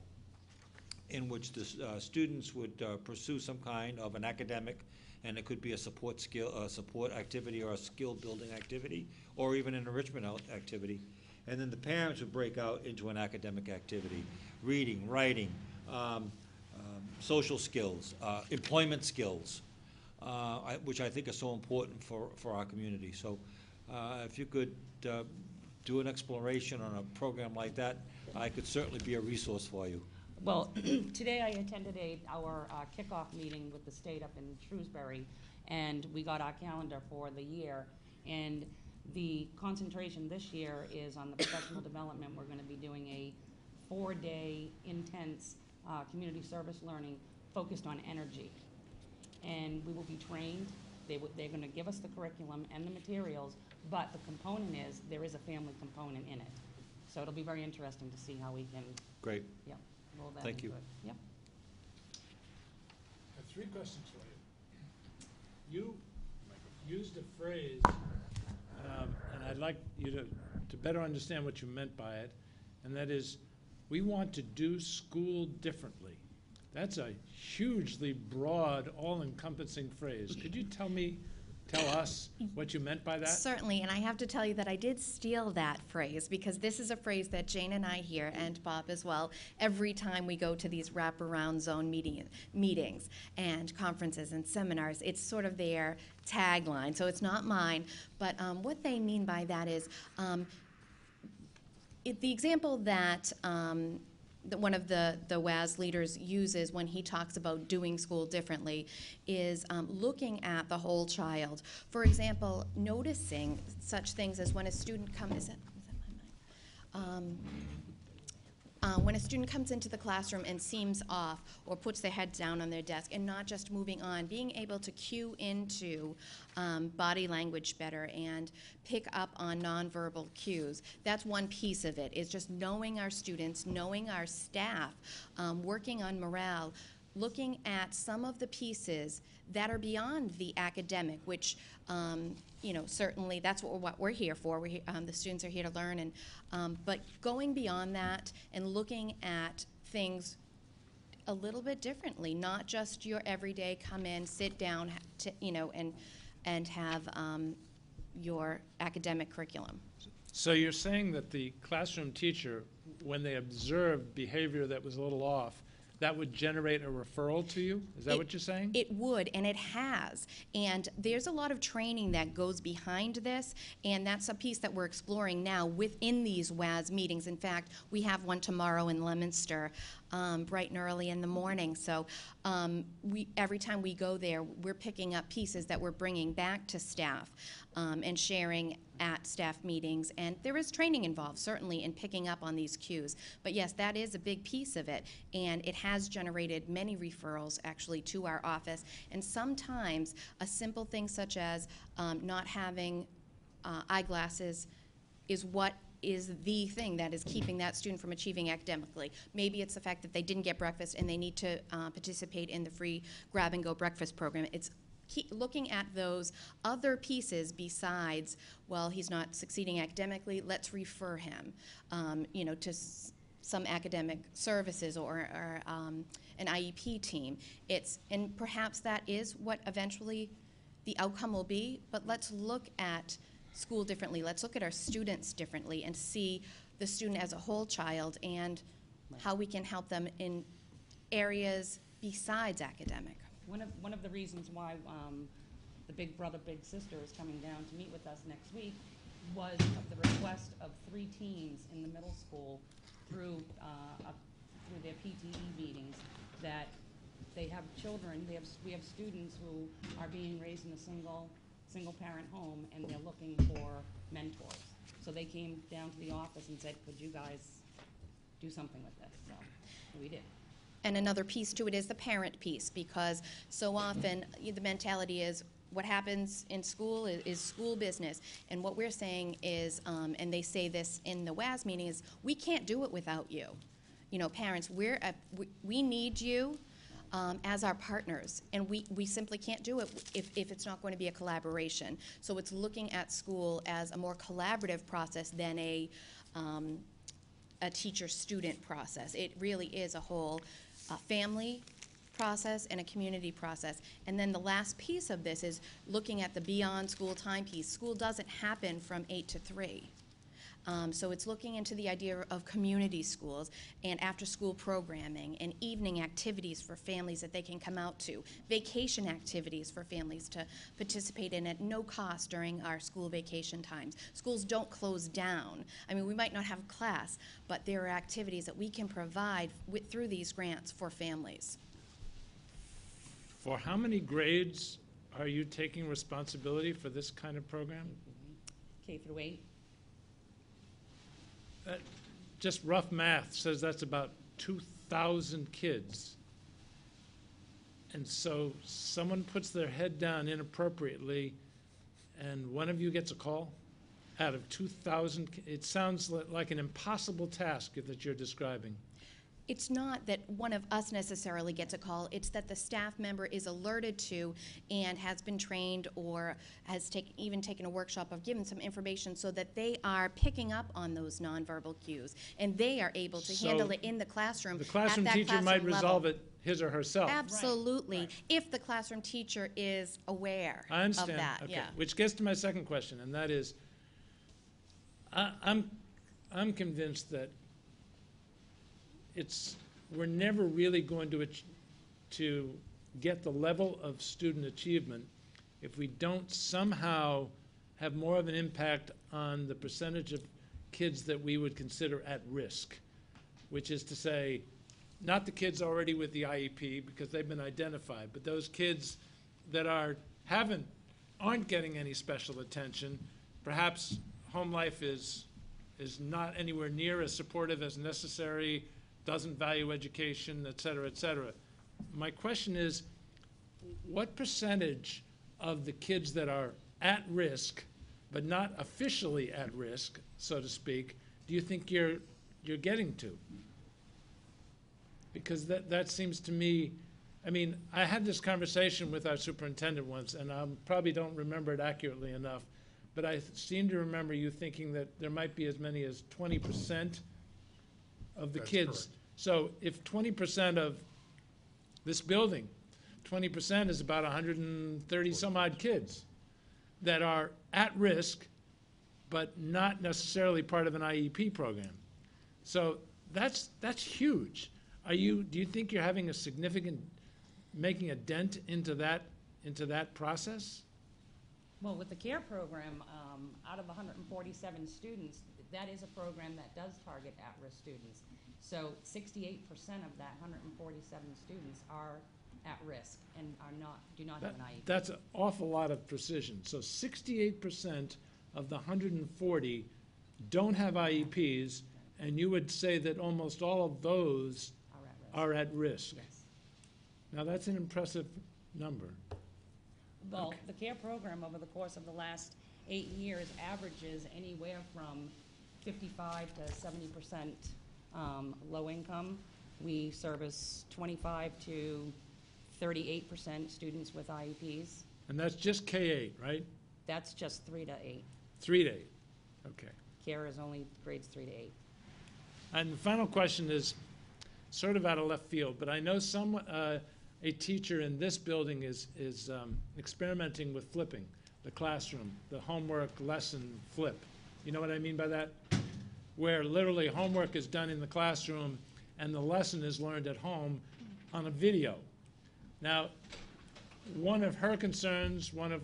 in which the students would pursue some kind of an academic, and it could be a support activity or a skill-building activity, or even an enrichment activity. And then the parents would break out into an academic activity, reading, writing, social skills, employment skills, which I think are so important for our community. So if you could do an exploration on a program like that, I could certainly be a resource for you. Well, today I attended our kickoff meeting with the state up in Shrewsbury, and we got our calendar for the year. And the concentration this year is on the professional development. We're going to be doing a 4-day intense community service learning focused on energy. And we will be trained. They're going to give us the curriculum and the materials, but the component is there is a family component in it. So it'll be very interesting to see how we can. Great. Yep. Roll that Thank into you. it. Yep. I have 3 questions for you. You used a phrase, and I'd like you to better understand what you meant by it, and that is, we want to do school differently. That's a hugely broad, all-encompassing phrase. Could you tell us what you meant by that? Certainly, and I have to tell you that I did steal that phrase because this is a phrase that Jane and I hear, and Bob as well, every time we go to these wraparound zone meetings and conferences and seminars. It's sort of their tagline, so it's not mine. But what they mean by that is the example that one of the WAS leaders uses when he talks about doing school differently is looking at the whole child. For example, noticing such things as when a student comes, when a student comes into the classroom and seems off or puts their head down on their desk and not just moving on, being able to cue into body language better and pick up on nonverbal cues. That's one piece of it, is just knowing our students, knowing our staff, working on morale, looking at some of the pieces that are beyond the academic, which certainly that's what we're here for. The students are here to learn, but going beyond that and looking at things a little bit differently, not just your everyday come in, sit down, and have your academic curriculum. So you're saying that the classroom teacher, when they observed behavior that was a little off, that would generate a referral to you? Is that what you're saying? It would, and it has. And there's a lot of training that goes behind this, and that's a piece that we're exploring now within these WAS meetings. In fact, we have one tomorrow in Leominster, bright and early in the morning. So every time we go there, we're picking up pieces that we're bringing back to staff and sharing at staff meetings. And there is training involved, certainly, in picking up on these cues. But yes, that is a big piece of it. And it has generated many referrals, actually, to our office. And sometimes a simple thing such as not having eyeglasses is what is the thing that is keeping that student from achieving academically. Maybe it's the fact that they didn't get breakfast and they need to participate in the free grab-and-go breakfast program. It's looking at those other pieces besides, well, he's not succeeding academically, let's refer him, to some academic services or an IEP team. And perhaps that is what eventually the outcome will be, but let's look at school differently. Let's look at our students differently and see the student as a whole child and how we can help them in areas besides academic. One of the reasons why the Big Brother, Big Sister is coming down to meet with us next week was the request of 3 teens in the middle school through their PTE meetings that they have children. We have students who are being raised in a single parent home, and they're looking for mentors. So they came down to the office and said, could you guys do something with this? So we did. And another piece to it is the parent piece, because so often the mentality is what happens in school is school business. And what we're saying is, and they say this in the WAS meeting, is we can't do it without you. Parents, we need you as our partners, and we simply can't do it if it's not going to be a collaboration. So it's looking at school as a more collaborative process than a teacher-student process. It really is a whole family process and a community process. And then the last piece of this is looking at the beyond school time piece. School doesn't happen from 8 to 3. So it's looking into the idea of community schools and after-school programming and evening activities for families that they can come out to, vacation activities for families to participate in at no cost during our school vacation times. Schools don't close down. I mean, we might not have class, but there are activities that we can provide through these grants for families. For how many grades are you taking responsibility for this kind of program? K through 8. Just rough math says that's about 2,000 kids. And so someone puts their head down inappropriately, and one of you gets a call out of 2,000. It sounds like an impossible task that you're describing. It's not that one of us necessarily gets a call, it's that the staff member is alerted to and has been trained or has even taken a workshop of given some information so that they are picking up on those nonverbal cues and they are able to handle it in the classroom. The classroom at that teacher might classroom resolve level. it his or herself. Absolutely, if the classroom teacher is aware I understand. of that, Okay. yeah. Which gets to my second question, and that is, I'm convinced that we're never really going to get the level of student achievement if we don't somehow have more of an impact on the percentage of kids that we would consider at risk, which is to say, not the kids already with the IEP because they've been identified, but those kids that aren't getting any special attention. Perhaps home life is not anywhere near as supportive as necessary, doesn't value education, et cetera, et cetera. My question is, what percentage of the kids that are at risk, but not officially at risk, so to speak, do you think you're getting to? Because that seems to me, I mean, I had this conversation with our superintendent once, and I probably don't remember it accurately enough, but I seem to remember you thinking that there might be as many as 20% of the That's kids. correct. So if 20% of this building, 20% is about 130 some odd kids that are at risk, but not necessarily part of an IEP program. So that's huge. Do you think you're having a significant, making a dent into that process? Well, with the CARE program, out of 147 students, that is a program that does target at-risk students. So 68% of that 147 students are at risk and do not have an IEP. That's an awful lot of precision. So 68% of the 140 don't have IEPs, and you would say that almost all of those are at risk. Yes. Now, that's an impressive number. Well, the CARE program over the course of the last 8 years averages anywhere from 55 to 70% low income. We service 25 to 38% students with IEPs. And that's just K-8, right? That's just 3 to 8. 3 to 8, okay. CARE is only grades 3 to 8. And the final question is sort of out of left field, but I know a teacher in this building is experimenting with flipping the classroom, the homework lesson flip. You know what I mean by that? Where literally homework is done in the classroom and the lesson is learned at home on a video. Now, one of her concerns, one of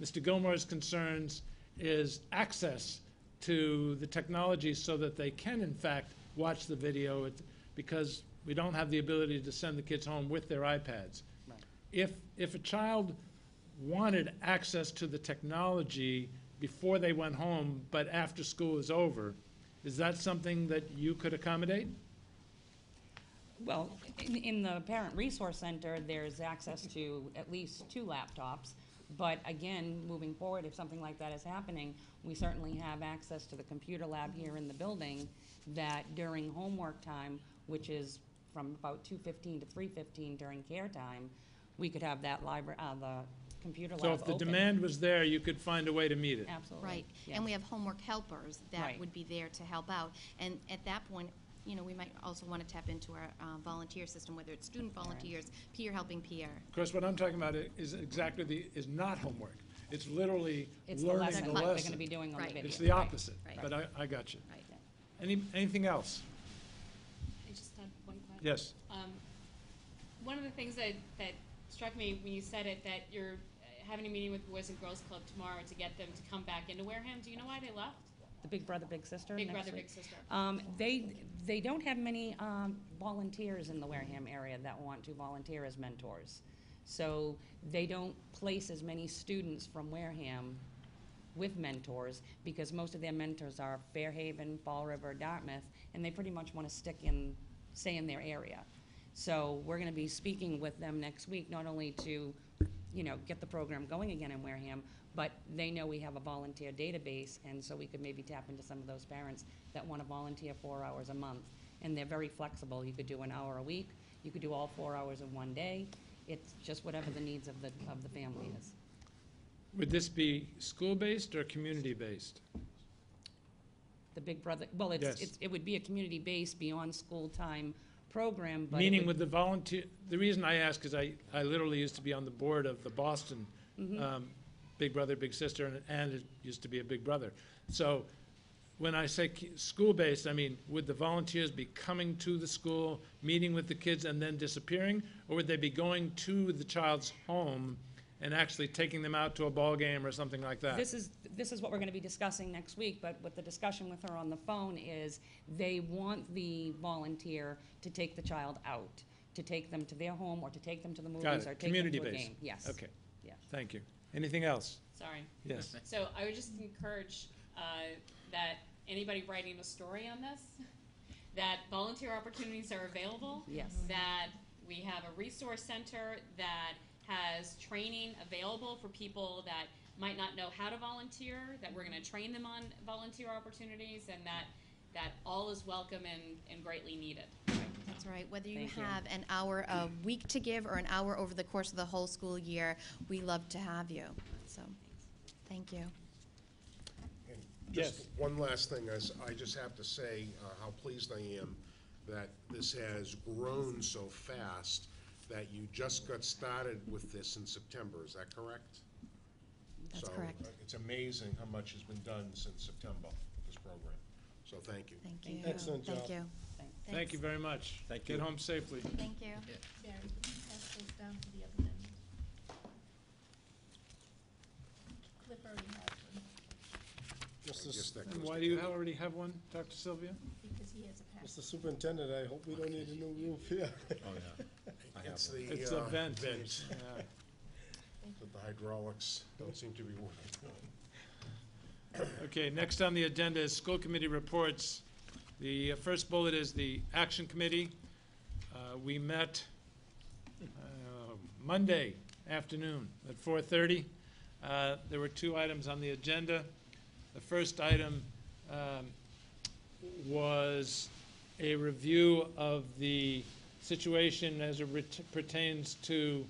Mr. Gilmore's concerns is access to the technology so that they can, in fact, watch the video because we don't have the ability to send the kids home with their iPads. Right. If a child wanted access to the technology before they went home, but after school is over, is that something that you could accommodate? Well, in the Parent Resource Center, there's access to at least 2 laptops. But again, moving forward, if something like that is happening, we certainly have access to the computer lab here in the building that during homework time, which is from about 2:15 to 3:15 during care time, we could have that computer lab So if the open. demand was there, you could find a way to meet it. Absolutely. Right, yes. and we have homework helpers that Right. would be there to help out. And at that point, you know, we might also want to tap into our volunteer system, whether it's student volunteers, peer helping peer. Of course, what I'm talking about is is not homework. It's literally It's the learning lesson the that they're lesson. going to be doing on the Right. video. It's the opposite, Right. but I got you. Right. Anything else? I just had one question. Yes. One of the things that struck me when you said it, that you're having a meeting with Boys and Girls Club tomorrow to get them to come back into Wareham. Do you know why they left? The Big Brother, Big Sister. Big next brother, week. big sister. They don't have many volunteers in the Wareham area that want to volunteer as mentors. So they don't place as many students from Wareham with mentors because most of their mentors are Fairhaven, Fall River, Dartmouth, and they pretty much want to stay in their area. So we're going to be speaking with them next week, not only to, you know, get the program going again in Wareham, but they know we have a volunteer database, and so we could maybe tap into some of those parents that want to volunteer 4 hours a month. And they're very flexible. You could do an hour a week. You could do all 4 hours in one day. It's just whatever the needs of the family is. Would this be school-based or community-based? The Big Brother, well, Yes. it would be a community-based, beyond school time program, but. it Meaning would- with the volunteer, the reason I ask is I literally used to be on the board of the Boston Big Brother, Big Sister, and it used to be a Big Brother. So when I say school-based, I mean, would the volunteers be coming to the school, meeting with the kids, and then disappearing? Or would they be going to the child's home and actually taking them out to a ball game or something like that? This is what we're going to be discussing next week, but with the discussion with her on the phone is they want the volunteer to take the child out, to take them to their home or to take them to the Got movies it. or take them to a Community-based. game. Yes. Okay, Yeah. thank you. Anything else? Sorry. Yes. So I would just encourage that anybody writing a story on this, that volunteer opportunities are available. Yes. That we have a resource center that has training available for people that might not know how to volunteer, that we're going to train them on volunteer opportunities, and that all is welcome and greatly needed. That's right. Whether you Thank you. have an hour a week to give or an hour over the course of the whole school year, we love to have you. So, thank you. And Yes. just one last thing, I just have to say how pleased I am that this has grown so fast, that you just got started with this in September, is that correct? That's So, correct. It's amazing how much has been done since September with this program, so thank you. Thank you. Excellent job. Thank you. Thank you very much. Thank Get you. home safely. Thank you. Barry, can you pass those down to the other end? Cliff already has one, Mr. I guess that And goes why to do you Ken. already have one, Dr. Sylvia? because he has a pass. Mr. Superintendent, I hope we don't need a new roof here. Oh, yeah. I have It's one. the It's a vent. vent, Yeah. that the hydraulics don't seem to be working. Okay, next on the agenda is school committee reports. The first bullet is the action committee. We met Monday afternoon at 4:30. There were two items on the agenda. The first item was a review of the situation as it pertains to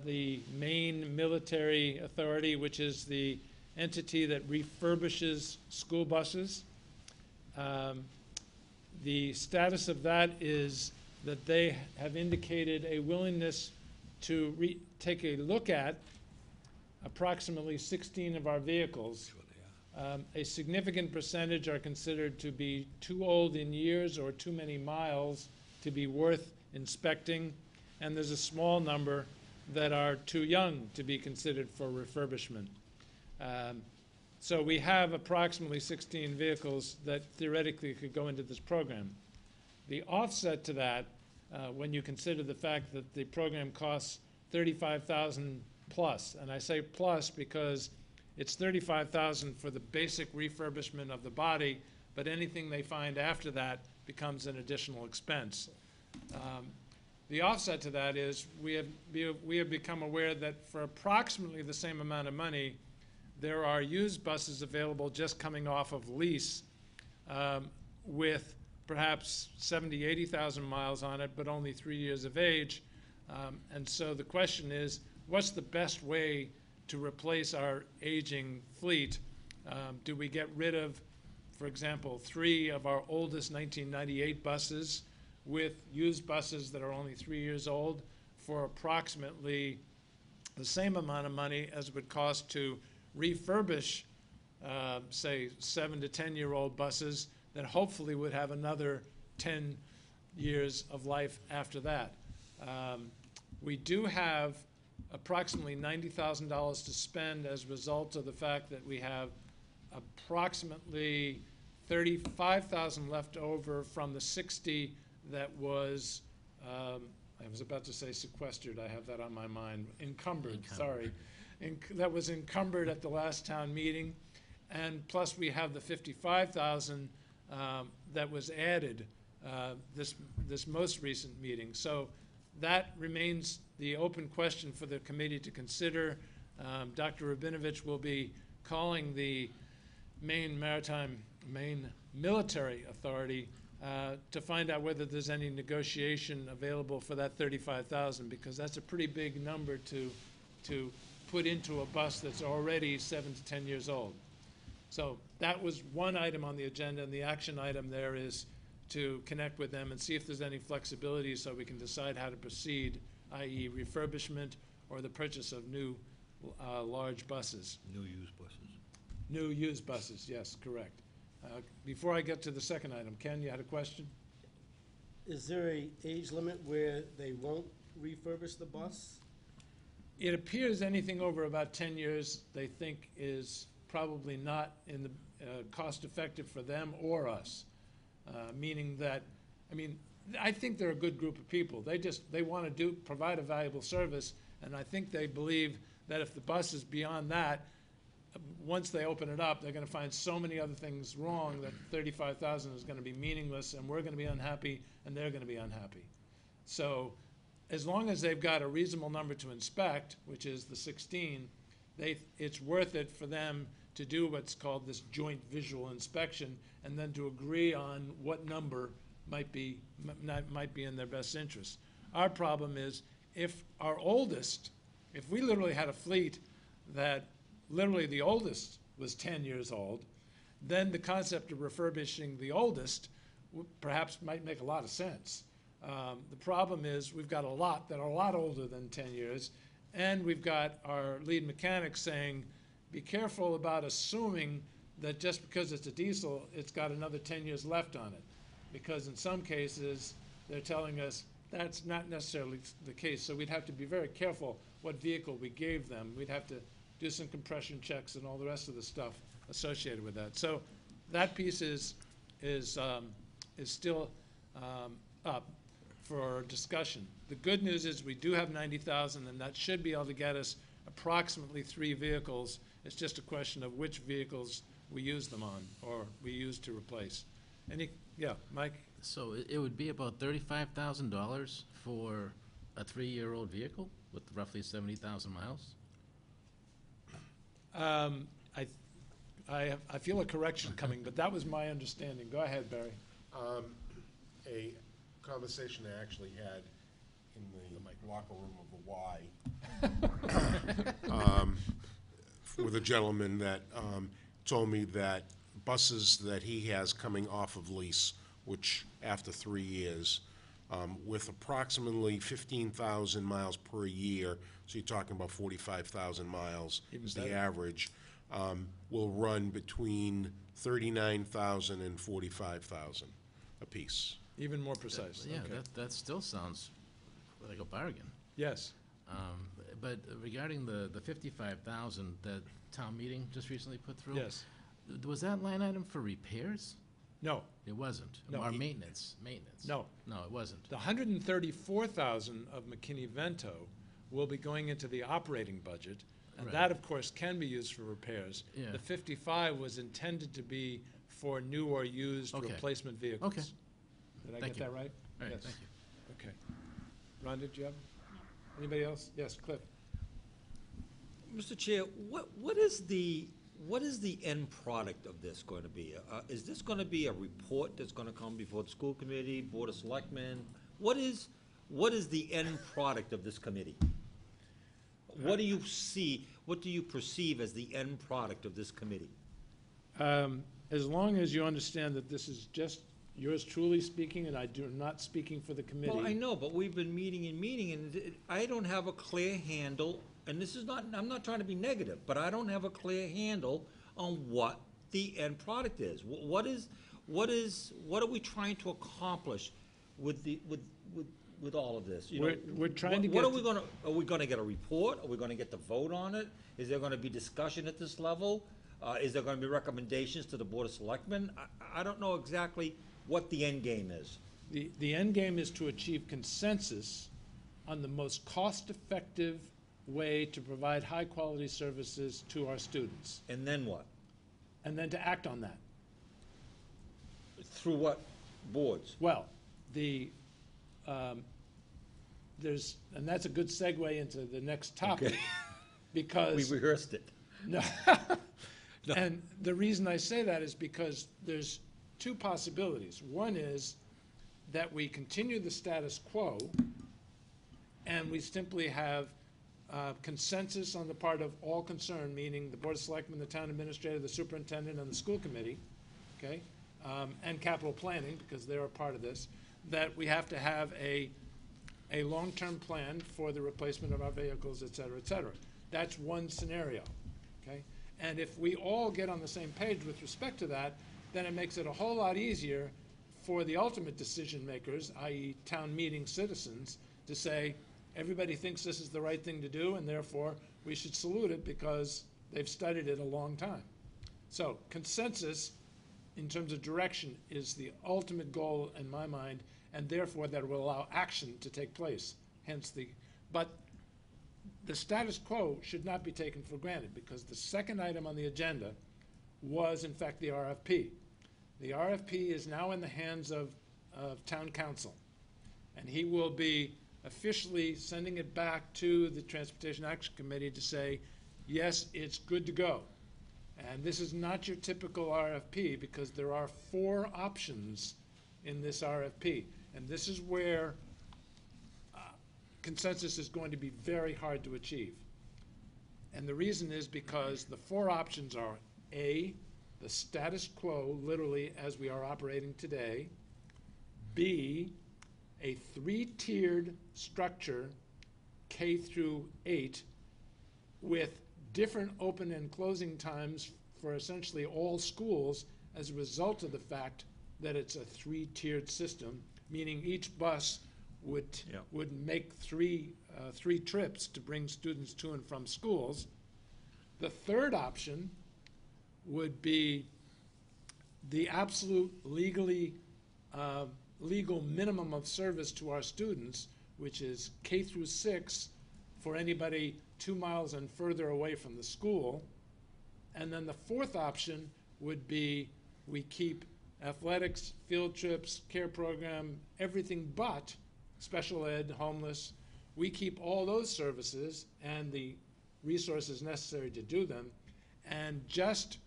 the Maine Military Authority, which is the entity that refurbishes school buses. The status of that is that they have indicated a willingness to take a look at approximately 16 of our vehicles. A significant percentage are considered to be too old in years or too many miles to be worth inspecting, and there's a small number that are too young to be considered for refurbishment. So we have approximately 16 vehicles that theoretically could go into this program. The offset to that, when you consider the fact that the program costs $35,000 plus, and I say plus because it's $35,000 for the basic refurbishment of the body, but anything they find after that becomes an additional expense. The offset to that is we have become aware that for approximately the same amount of money, there are used buses available just coming off of lease with perhaps 70,000, 80,000 miles on it, but only 3 years of age. And so the question is, what's the best way to replace our aging fleet? Do we get rid of, for example, 3 of our oldest 1998 buses with used buses that are only 3 years old for approximately the same amount of money as it would cost to refurbish, say, 7 to 10-year-old buses that hopefully would have another 10 years of life after that. We do have approximately $90,000 to spend as a result of the fact that we have approximately $35,000 left over from the 60 that was, I was about to say sequestered, I have that on my mind, encumbered. Sorry. That was encumbered at the last town meeting. And plus we have the 55,000 that was added this most recent meeting. So that remains the open question for the committee to consider. Dr. Rabinovich will be calling the Maine Military Authority to find out whether there's any negotiation available for that 35,000, because that's a pretty big number to put into a bus that's already 7 to 10 years old. So that was one item on the agenda, and the action item there is to connect with them and see if there's any flexibility so we can decide how to proceed, i.e. refurbishment or the purchase of new large buses. New used buses. New used buses, yes, correct. Before I get to the second item, Ken, you had a question? Is there a age limit where they won't refurbish the bus? It appears anything over about 10 years they think is probably not in the cost effective for them or us. Meaning that, I mean, I think they're a good group of people. They want to provide a valuable service, and I think they believe that if the bus is beyond that, once they open it up, they're going to find so many other things wrong that 35,000 is going to be meaningless, and we're going to be unhappy, and they're going to be unhappy. So as long as they've got a reasonable number to inspect, which is the 16, it's worth it for them to do what's called this joint visual inspection, and then to agree on what number might be in their best interest. Our problem is if we literally had a fleet that literally the oldest was 10 years old, then the concept of refurbishing the oldest perhaps might make a lot of sense. The problem is we've got a lot that are a lot older than 10 years, and we've got our lead mechanic saying, be careful about assuming that just because it's a diesel, it's got another 10 years left on it. Because in some cases, they're telling us that's not necessarily the case. So we'd have to be very careful what vehicle we gave them. We'd have to do some compression checks and all the rest of the stuff associated with that. So that piece is still up for discussion. The good news is we do have 90,000, and that should be able to get us approximately 3 vehicles. It's just a question of which vehicles we use them on or we use to replace. Yeah, Mike? So it would be about $35,000 for a 3-year-old vehicle with roughly 70,000 miles? I feel a correction coming, but that was my understanding. Go ahead, Barry. A conversation I actually had in the locker room of the Y with a gentleman that told me that buses that he has coming off of lease, which after 3 years, with approximately 15,000 miles per year, so you're talking about 45,000 miles is the average, will run between 39,000 and 45,000 apiece. Even more precise. Yeah, Okay. that still sounds like a bargain. Yes. But regarding the 55,000 that town meeting just recently put through? Yes. Was that line item for repairs? No. It wasn't. No. Or maintenance? No. No, it wasn't. The 134,000 of McKinney-Vento will be going into the operating budget, and Right. that, of course, can be used for repairs. Yeah. The 55 was intended to be for new or used Okay. replacement vehicles. Okay. Did I Thank get you. that right? All right, Yes. thank you. Okay. Ron, did you have? Anybody else? Yes, Cliff. Mr. Chair, what is the end product of this going to be? Is this going to be a report that's going to come before the school committee, board of selectmen? What is the end product of this committee? What do you see, what do you perceive as the end product of this committee? As long as you understand that this is just yours truly speaking, and I do not speaking for the committee. Well, I know, but we've been meeting and meeting, and I don't have a clear handle, and this is not, I'm not trying to be negative, but I don't have a clear handle on what the end product is. What are we trying to accomplish with all of this? You know, We're trying to what get are we gonna get a report? Are we gonna get the vote on it? Is there gonna be discussion at this level? Is there gonna be recommendations to the Board of Selectmen? I don't know exactly what the end game is. The end game is to achieve consensus on the most cost-effective way to provide high-quality services to our students, And then what? and then to act on that. Through what boards? Well, and that's a good segue into the next topic, Okay. We because, rehearsed it. no. And the reason I say that is because there's two possibilities. One is that we continue the status quo, and we simply have consensus on the part of all concerned, meaning the Board of Selectmen, the town administrator, the superintendent, and the school committee, okay? And capital planning, because they're a part of this, that we have to have a long-term plan for the replacement of our vehicles, et cetera, et cetera. That's one scenario, okay? And if we all get on the same page with respect to that, then it makes it a whole lot easier for the ultimate decision makers, i.e. town meeting citizens, to say, everybody thinks this is the right thing to do, and therefore we should salute it because they've studied it a long time. So consensus in terms of direction is the ultimate goal in my mind, and therefore that will allow action to take place, but the status quo should not be taken for granted, because the second item on the agenda was in fact the RFP. The RFP is now in the hands of town council, and he will be officially sending it back to the Transportation Action Committee to say, yes, it's good to go. And this is not your typical RFP, because there are 4 options in this RFP. And this is where consensus is going to be very hard to achieve. And the reason is because the 4 options are A, the status quo, literally as we are operating today; B, a 3-tiered structure, K through 8, with different open and closing times for essentially all schools as a result of the fact that it's a 3-tiered system, meaning each bus would make three trips to bring students to and from schools. The third option would be the absolute legal minimum of service to our students, which is K through 6 for anybody 2 miles and further away from the school. And then the fourth option would be we keep athletics, field trips, care program, everything but special ed, homeless. We keep all those services and the resources necessary to do them, and just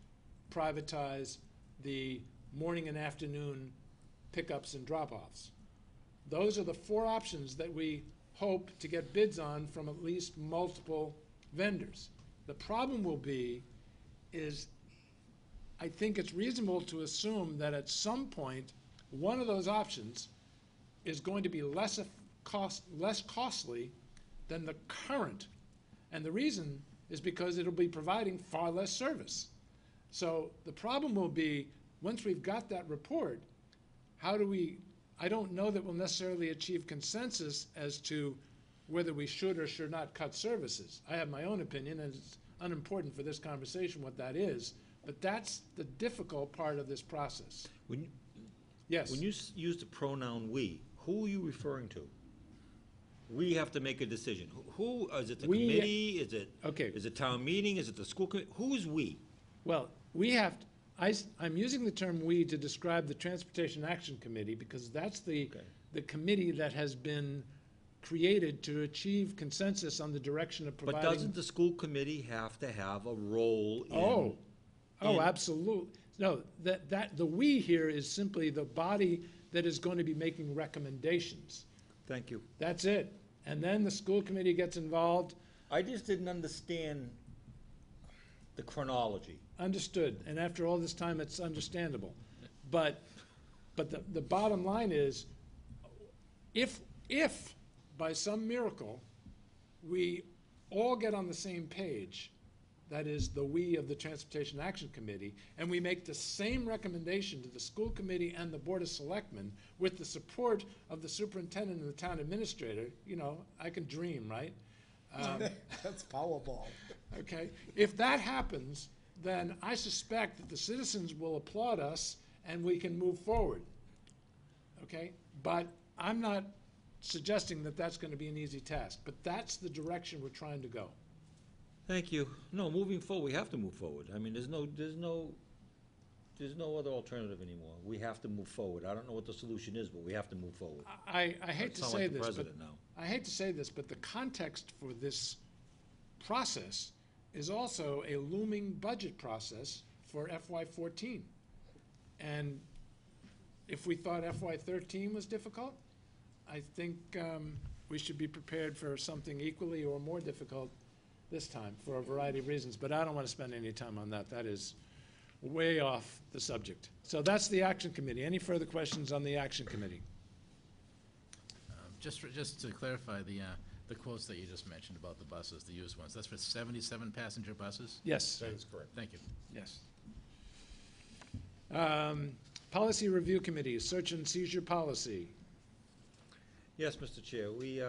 privatize the morning and afternoon pickups and drop-offs. Those are the 4 options that we hope to get bids on from at least multiple vendors. The problem will be is I think it's reasonable to assume that at some point one of those options is going to be less costly than the current. And the reason is because it'll be providing far less service. So the problem will be, once we've got that report, how do we, I don't know that we'll necessarily achieve consensus as to whether we should or should not cut services. I have my own opinion, and it's unimportant for this conversation what that is, but that's the difficult part of this process. Yes? When you use the pronoun "we," who are you referring to? We have to make a decision. Who is it? The committee? Is it? Okay. Is it town meeting? Is it the school committee? Who is we? Well, I'm using the term "we" to describe the Transportation Action Committee, because that's the committee that has been created to achieve consensus on the direction of providing. But doesn't the school committee have to have a role in? Oh, absolutely. No, the "we" here is simply the body that is going to be making recommendations. Thank you. That's it. And then the school committee gets involved. I just didn't understand the chronology. Understood, and after all this time, it's understandable. But the bottom line is, if by some miracle, we all get on the same page, that is the we of the Transportation Action Committee, and we make the same recommendation to the school committee and the Board of Selectmen with the support of the superintendent and the town administrator, you know, I can dream, right? That's Powerball. Okay, if that happens, then I suspect that the citizens will applaud us and we can move forward. Okay, but I'm not suggesting that that's going to be an easy task, but that's the direction we're trying to go. Thank you. No, moving forward, we have to move forward. I mean, there's no other alternative anymore. We have to move forward. I don't know what the solution is, but we have to move forward. I hate to Sound say like the this, but president now. I hate to say this, but the context for this process is also a looming budget process for FY14. And if we thought FY13 was difficult, I think we should be prepared for something equally or more difficult this time for a variety of reasons. But I don't want to spend any time on that. That is way off the subject. So that's the Action Committee. Any further questions on the Action Committee? Just to clarify, the quotes that you just mentioned about the buses, the used ones, that's for 77 passenger buses? Yes. That is correct. Thank you. Yes. Policy Review Committee, search and seizure policy. Yes, Mr. Chair, we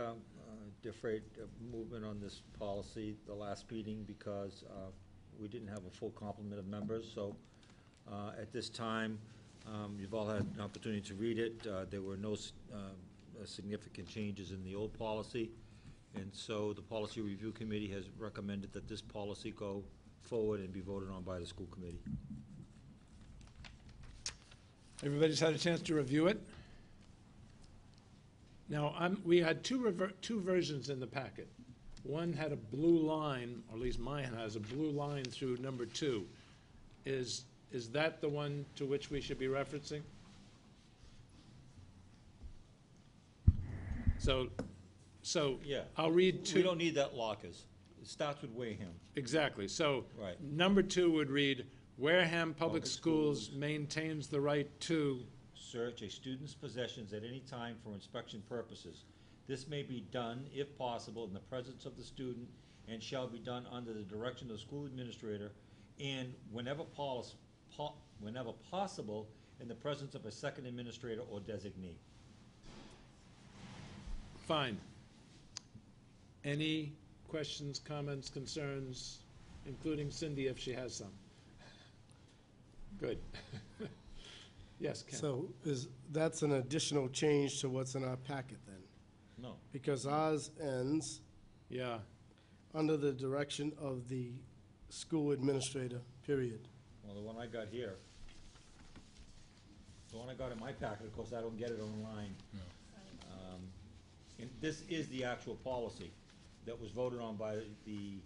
deferred movement on this policy the last meeting because we didn't have a full complement of members. So at this time, you've all had an opportunity to read it. There were no significant changes in the old policy. And so the Policy Review Committee has recommended that this policy go forward and be voted on by the school committee. Everybody's had a chance to review it? Now, we had two versions in the packet. One had a blue line, or at least mine has a blue line through number 2. Is that the one to which we should be referencing? So Yeah. I'll read 2. We don't need that lockers. It starts with Wareham. Exactly. So Right. number 2 would read, Wareham Public Public Schools Schools maintains the right to. Search a student's possessions at any time for inspection purposes. This may be done, if possible, in the presence of the student and shall be done under the direction of the school administrator and whenever possible, in the presence of a second administrator or designee. Fine. Any questions, comments, concerns, including Cindy if she has some? Good. Yes, Ken? So that's an additional change to what's in our packet then? No. Because ours ends Yeah. under the direction of the school administrator, period. Well, the one I got here, the one I got in my packet, of course, I don't get it online. And this is the actual policy that was voted on by the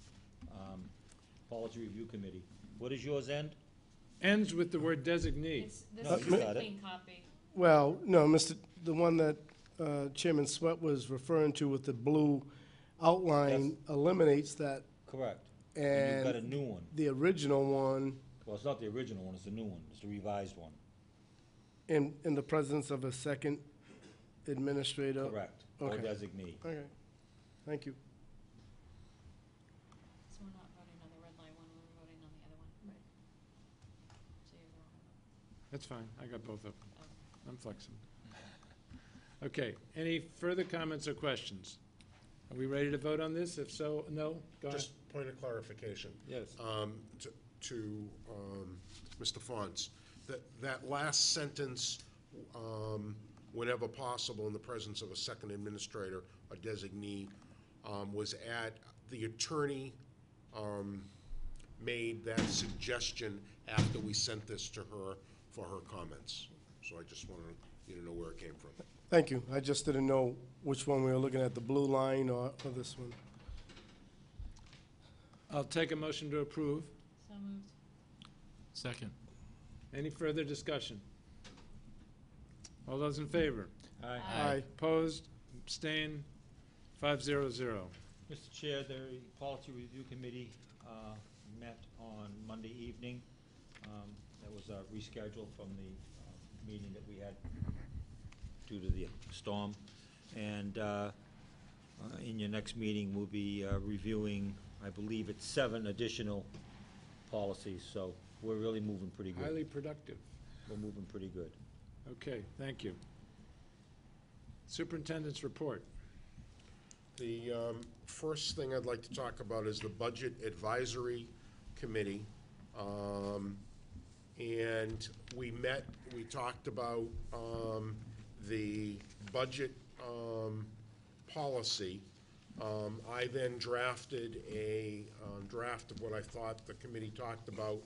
Policy Review Committee. What does yours end? Ends with the word designee. is a clean copy. Well, no, the one that Chairman Sweat was referring to with the blue outline eliminates that, Correct. And you've got a and new one. the original one, Well, it's not the original one, it's the new one, it's the revised one. in the presence of a second administrator. Correct. Or Okay. designee. Okay, thank you. So we're not voting on the red light one, we're voting on the other one? Right. So you're wrong. That's fine. I got both of them. I'm flexible. Okay. Any further comments or questions? Are we ready to vote on this? If so, no? Go ahead. Just point of clarification. Yes. To Mr. Fonz, that last sentence, whenever possible in the presence of a second administrator or designee, was the attorney made that suggestion after we sent this to her for her comments. So I just wanted you to know where it came from. Thank you. I just didn't know which one we were looking at, the blue line or this one. I'll take a motion to approve. So moved. Second. Any further discussion? All those in favor? Aye. Aye. Opposed? Abstained? 500. Mr. Chair, the Policy Review Committee met on Monday evening. That was rescheduled from the meeting that we had due to the storm. And in your next meeting, we'll be reviewing, I believe it's 7 additional policies, so we're really moving pretty good. Highly productive. We're moving pretty good. Okay, thank you. Superintendent's report. The first thing I'd like to talk about is the Budget Advisory Committee. And we met, we talked about the budget policy. I then drafted a draft of what I thought the committee talked about.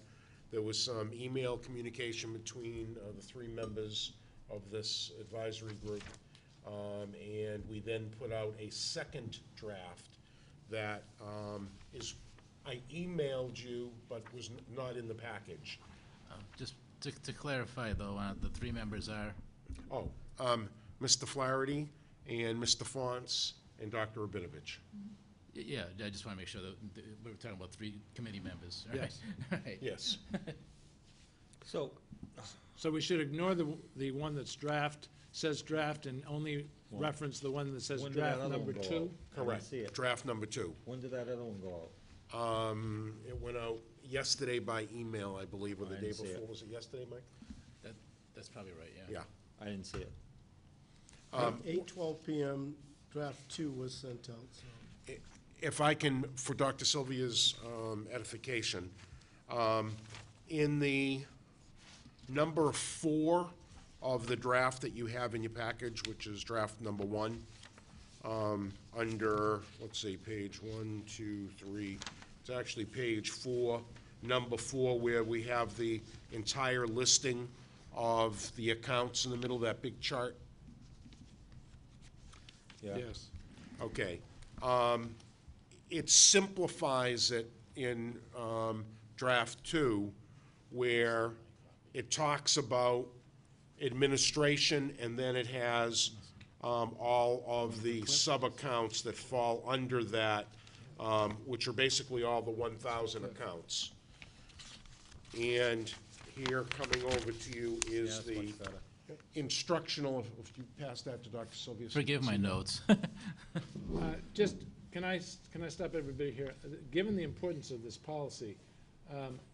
There was some email communication between the 3 members of this advisory group. And we then put out a second draft that is, I emailed you, but was not in the package. Just to clarify, though, the 3 members are, Oh, Mr. Flaherty and Mr. Fonce and Dr. Rabinovich. yeah, I just want to make sure that we were talking about 3 committee members, right? Yes. Right. Yes. So, So we should ignore the one that's draft, says draft, and only reference the one that says when did that draft other number one go 2? out? I didn't Correct. see it. Draft number 2. When did that other one go out? It went out yesterday by email, I believe, or the I day didn't see it. before. Was it yesterday, Mike? That's probably right, yeah. Yeah. I didn't see it. 8:12 PM, draft 2 was sent out, so. If I can, for Dr. Sylvia's edification, in the number 4 of the draft that you have in your package, which is draft number 1, under, let's see, page 1, 2, 3, it's actually page 4, number 4, where we have the entire listing of the accounts in the middle of that big chart. Yeah. Yes. Okay. It simplifies it in draft 2, where it talks about administration, and then it has all of the sub-accounts that fall under that, which are basically all the 1,000 accounts. And here, coming over to you, Yeah, is that's the much better. instructional, if you pass that to Dr. Sylvia. Forgive my notes. Just, can I stop everybody here? Given the importance of this policy,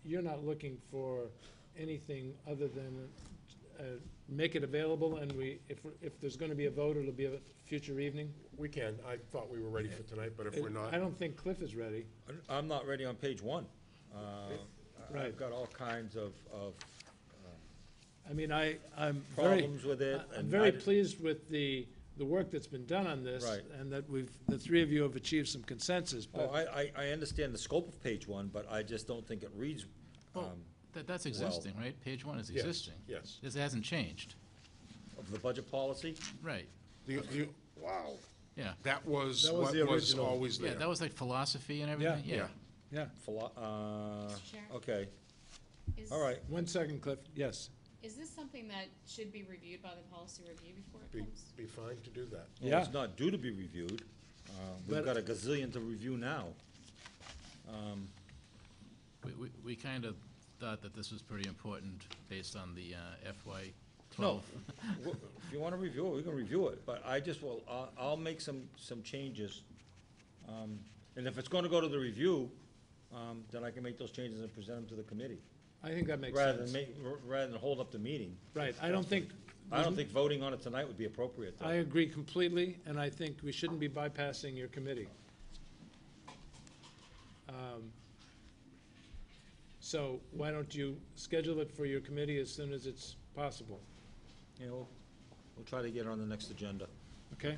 you're not looking for anything other than make it available, and if there's going to be a vote, it'll be a future evening? We can. I thought we were ready for tonight, but if we're not. I don't think Cliff is ready. I'm not ready on page 1. Right. I've got all kinds of I mean, I'm very. problems with it. I'm and very I- pleased with the work that's been done on this. Right. And that the 3 of you have achieved some consensus, Oh, but I understand the scope of page 1, but I just don't think it reads, That's existing, right? Page 1 is Yes, existing. yes. This hasn't changed. of the budget policy. Right, Wow. yeah. That was That was what the was original. always there. Yeah, that was like philosophy and everything, Yeah. yeah. yeah. Chair? Okay, Is, all right. 1 second, Cliff. Yes. is this something that should be reviewed by the policy review before it Be, comes? be fine to do that. Well, Yeah. it's not due to be reviewed. We've But- got a gazillion to review now. We kind of thought that this was pretty important based on the FY No, 12. if you want to review it, we can review it, but I just will, I'll make some changes. And if it's going to go to the review, then I can make those changes and present them to the committee. I think that makes Rather sense. than rather than hold up the meeting. Right. I don't think voting on it tonight would be appropriate, though. I agree completely, and I think we shouldn't be bypassing your committee. So why don't you schedule it for your committee as soon as it's possible, Yeah, we'll try to get it on the next agenda. okay?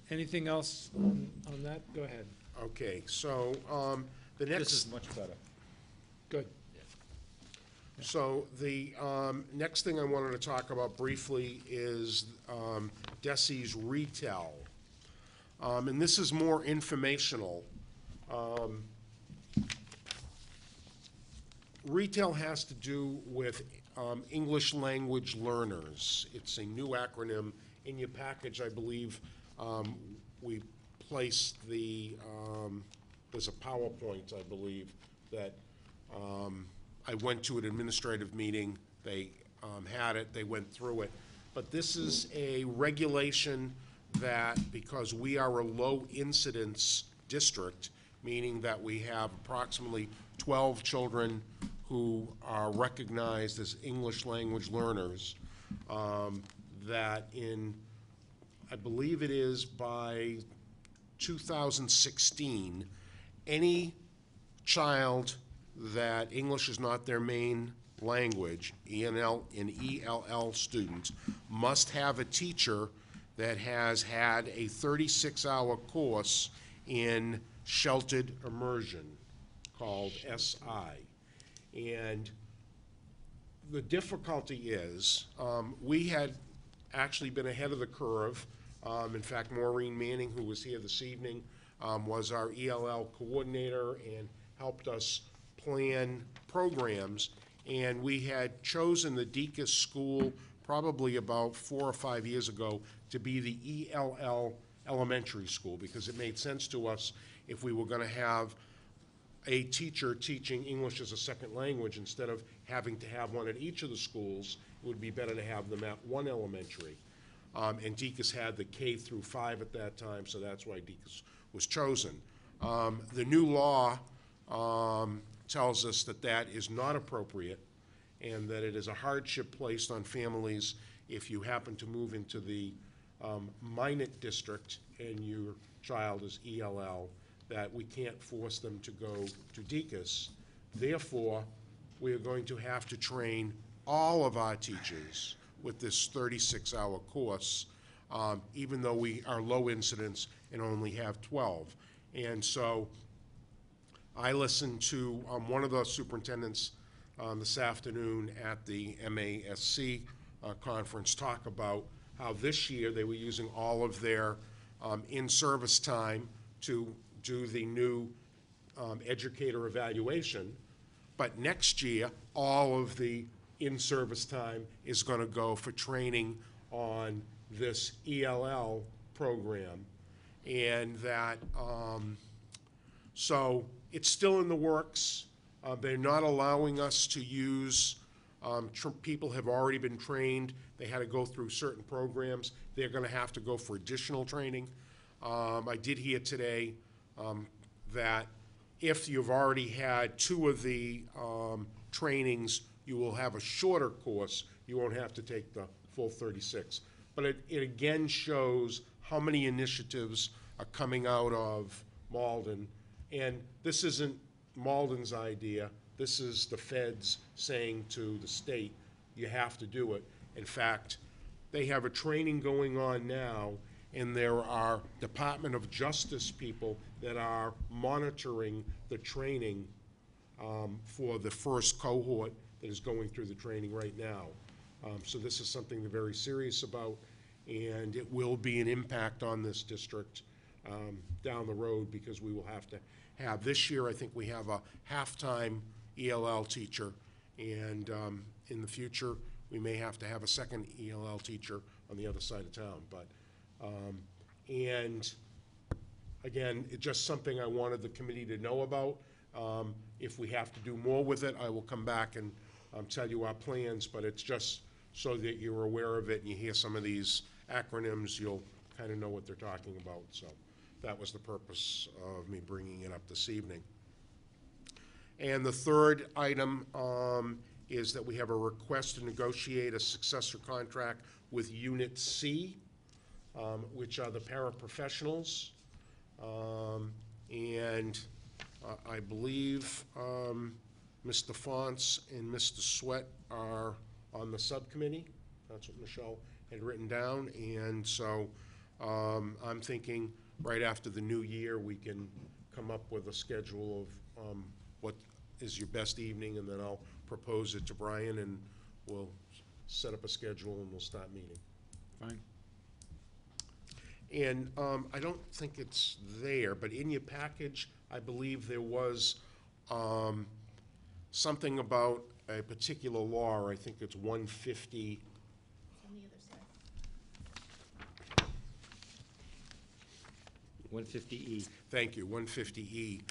Anything else on that? Go ahead. Okay, so, the This next, is much better. Good. so the, next thing I wanted to talk about briefly is, DESI's retail. And this is more informational. Retail has to do with, English language learners. It's a new acronym in your package, I believe. we placed there's a PowerPoint, I believe, that I went to an administrative meeting. They had it, they went through it. But this is a regulation that, because we are a low incidence district, meaning that we have approximately 12 children who are recognized as English language learners, that I believe it is by 2016, any child that English is not their main language, ENL and ELL students, must have a teacher that has had a 36-hour course in sheltered immersion, called SI. And the difficulty is, we had actually been ahead of the curve. In fact, Maureen Manning, who was here this evening, was our ELL coordinator and helped us plan programs. And we had chosen the Deacon's School probably about 4 or 5 years ago to be the ELL elementary school, because it made sense to us if we were going to have a teacher teaching English as a second language, instead of having to have one at each of the schools, it would be better to have them at one elementary. And Deacon's had the K through 5 at that time, so that's why Deacon's was chosen. The new law tells us that that is not appropriate, and that it is a hardship placed on families if you happen to move into the Minot district and your child is ELL, that we can't force them to go to Deacon's. Therefore, we are going to have to train all of our teachers with this 36-hour course, even though we are low incidence and only have 12. And so I listened to one of the superintendents this afternoon at the MASC conference talk about how this year they were using all of their in-service time to do the new educator evaluation, but next year all of the in-service time is going to go for training on this ELL program. And that, so it's still in the works. They're not allowing us to use, people have already been trained. They had to go through certain programs. They're going to have to go for additional training. I did hear today that if you've already had 2 of the trainings, you will have a shorter course. You won't have to take the full 36. But it again shows how many initiatives are coming out of Malden. And this isn't Malden's idea. This is the feds saying to the state, you have to do it. In fact, they have a training going on now, and there are Department of Justice people that are monitoring the training for the first cohort that is going through the training right now. So this is something they're very serious about, and it will be an impact on this district down the road, because we will have to have, this year I think we have a half-time ELL teacher, and in the future we may have to have a second ELL teacher on the other side of town. But and again, it's just something I wanted the committee to know about. If we have to do more with it, I will come back and tell you our plans, but it's just so that you're aware of it and you hear some of these acronyms, you'll kind of know what they're talking about. So that was the purpose of me bringing it up this evening. And the third item is that we have a request to negotiate a successor contract with Unit C, which are the paraprofessionals. And I believe Mr. Fonts and Mr. Sweat are on the subcommittee. That's what Michelle had written down. And so I'm thinking right after the new year, we can come up with a schedule of what is your best evening, and then I'll propose it to Brian, and we'll set up a schedule and we'll start meeting. Fine. And I don't think it's there, but in your package, I believe there was something about a particular law. I think it's 150. On the other side. 150E. Thank you, 150E,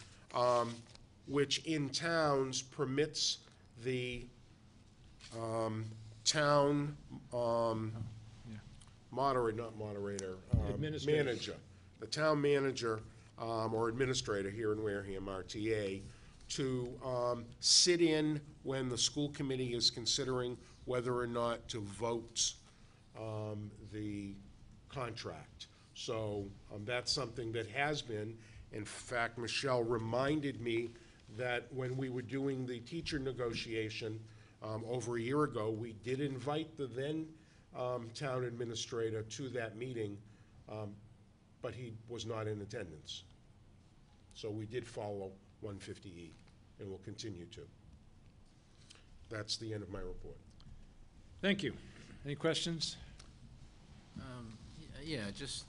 which in towns permits the town Administrator. manager, the town manager or administrator here in Wareham, RTA, to sit in when the school committee is considering whether or not to vote the contract. So that's something that has been. In fact, Michelle reminded me that when we were doing the teacher negotiation over a year ago, we did invite the then town administrator to that meeting, but he was not in attendance. So we did follow 150E, and will continue to. That's the end of my report. Thank you. Any questions? Yeah, just,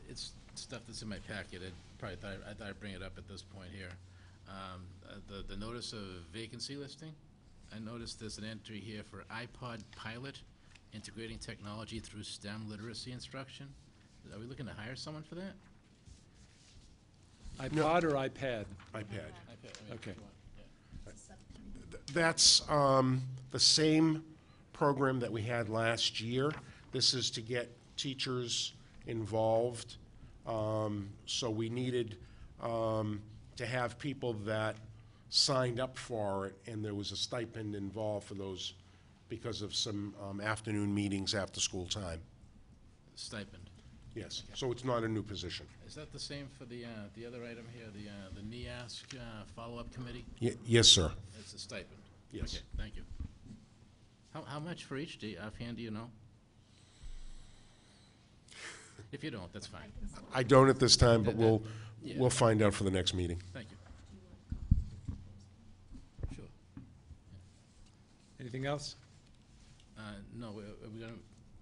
it's stuff that's in my packet. I thought I'd bring it up at this point here. The notice of vacancy listing, I noticed there's an entry here for iPod pilot, integrating technology through STEM literacy instruction. Are we looking to hire someone for that? iPod or iPad? iPad. Okay. That's the same program that we had last year. This is to get teachers involved. So we needed to have people that signed up for it, and there was a stipend involved for those because of some afternoon meetings after school time. Stipend. Yes, so it's not a new position. Is that the same for the other item here, the NEASC follow-up committee? Yes, sir. It's a stipend? Yes. Okay, thank you. How much for each? Offhand, do you know? If you don't, that's fine. I don't at this time, but Yeah. we'll find out for the next meeting. Thank you. Sure. Anything else? No, are we gonna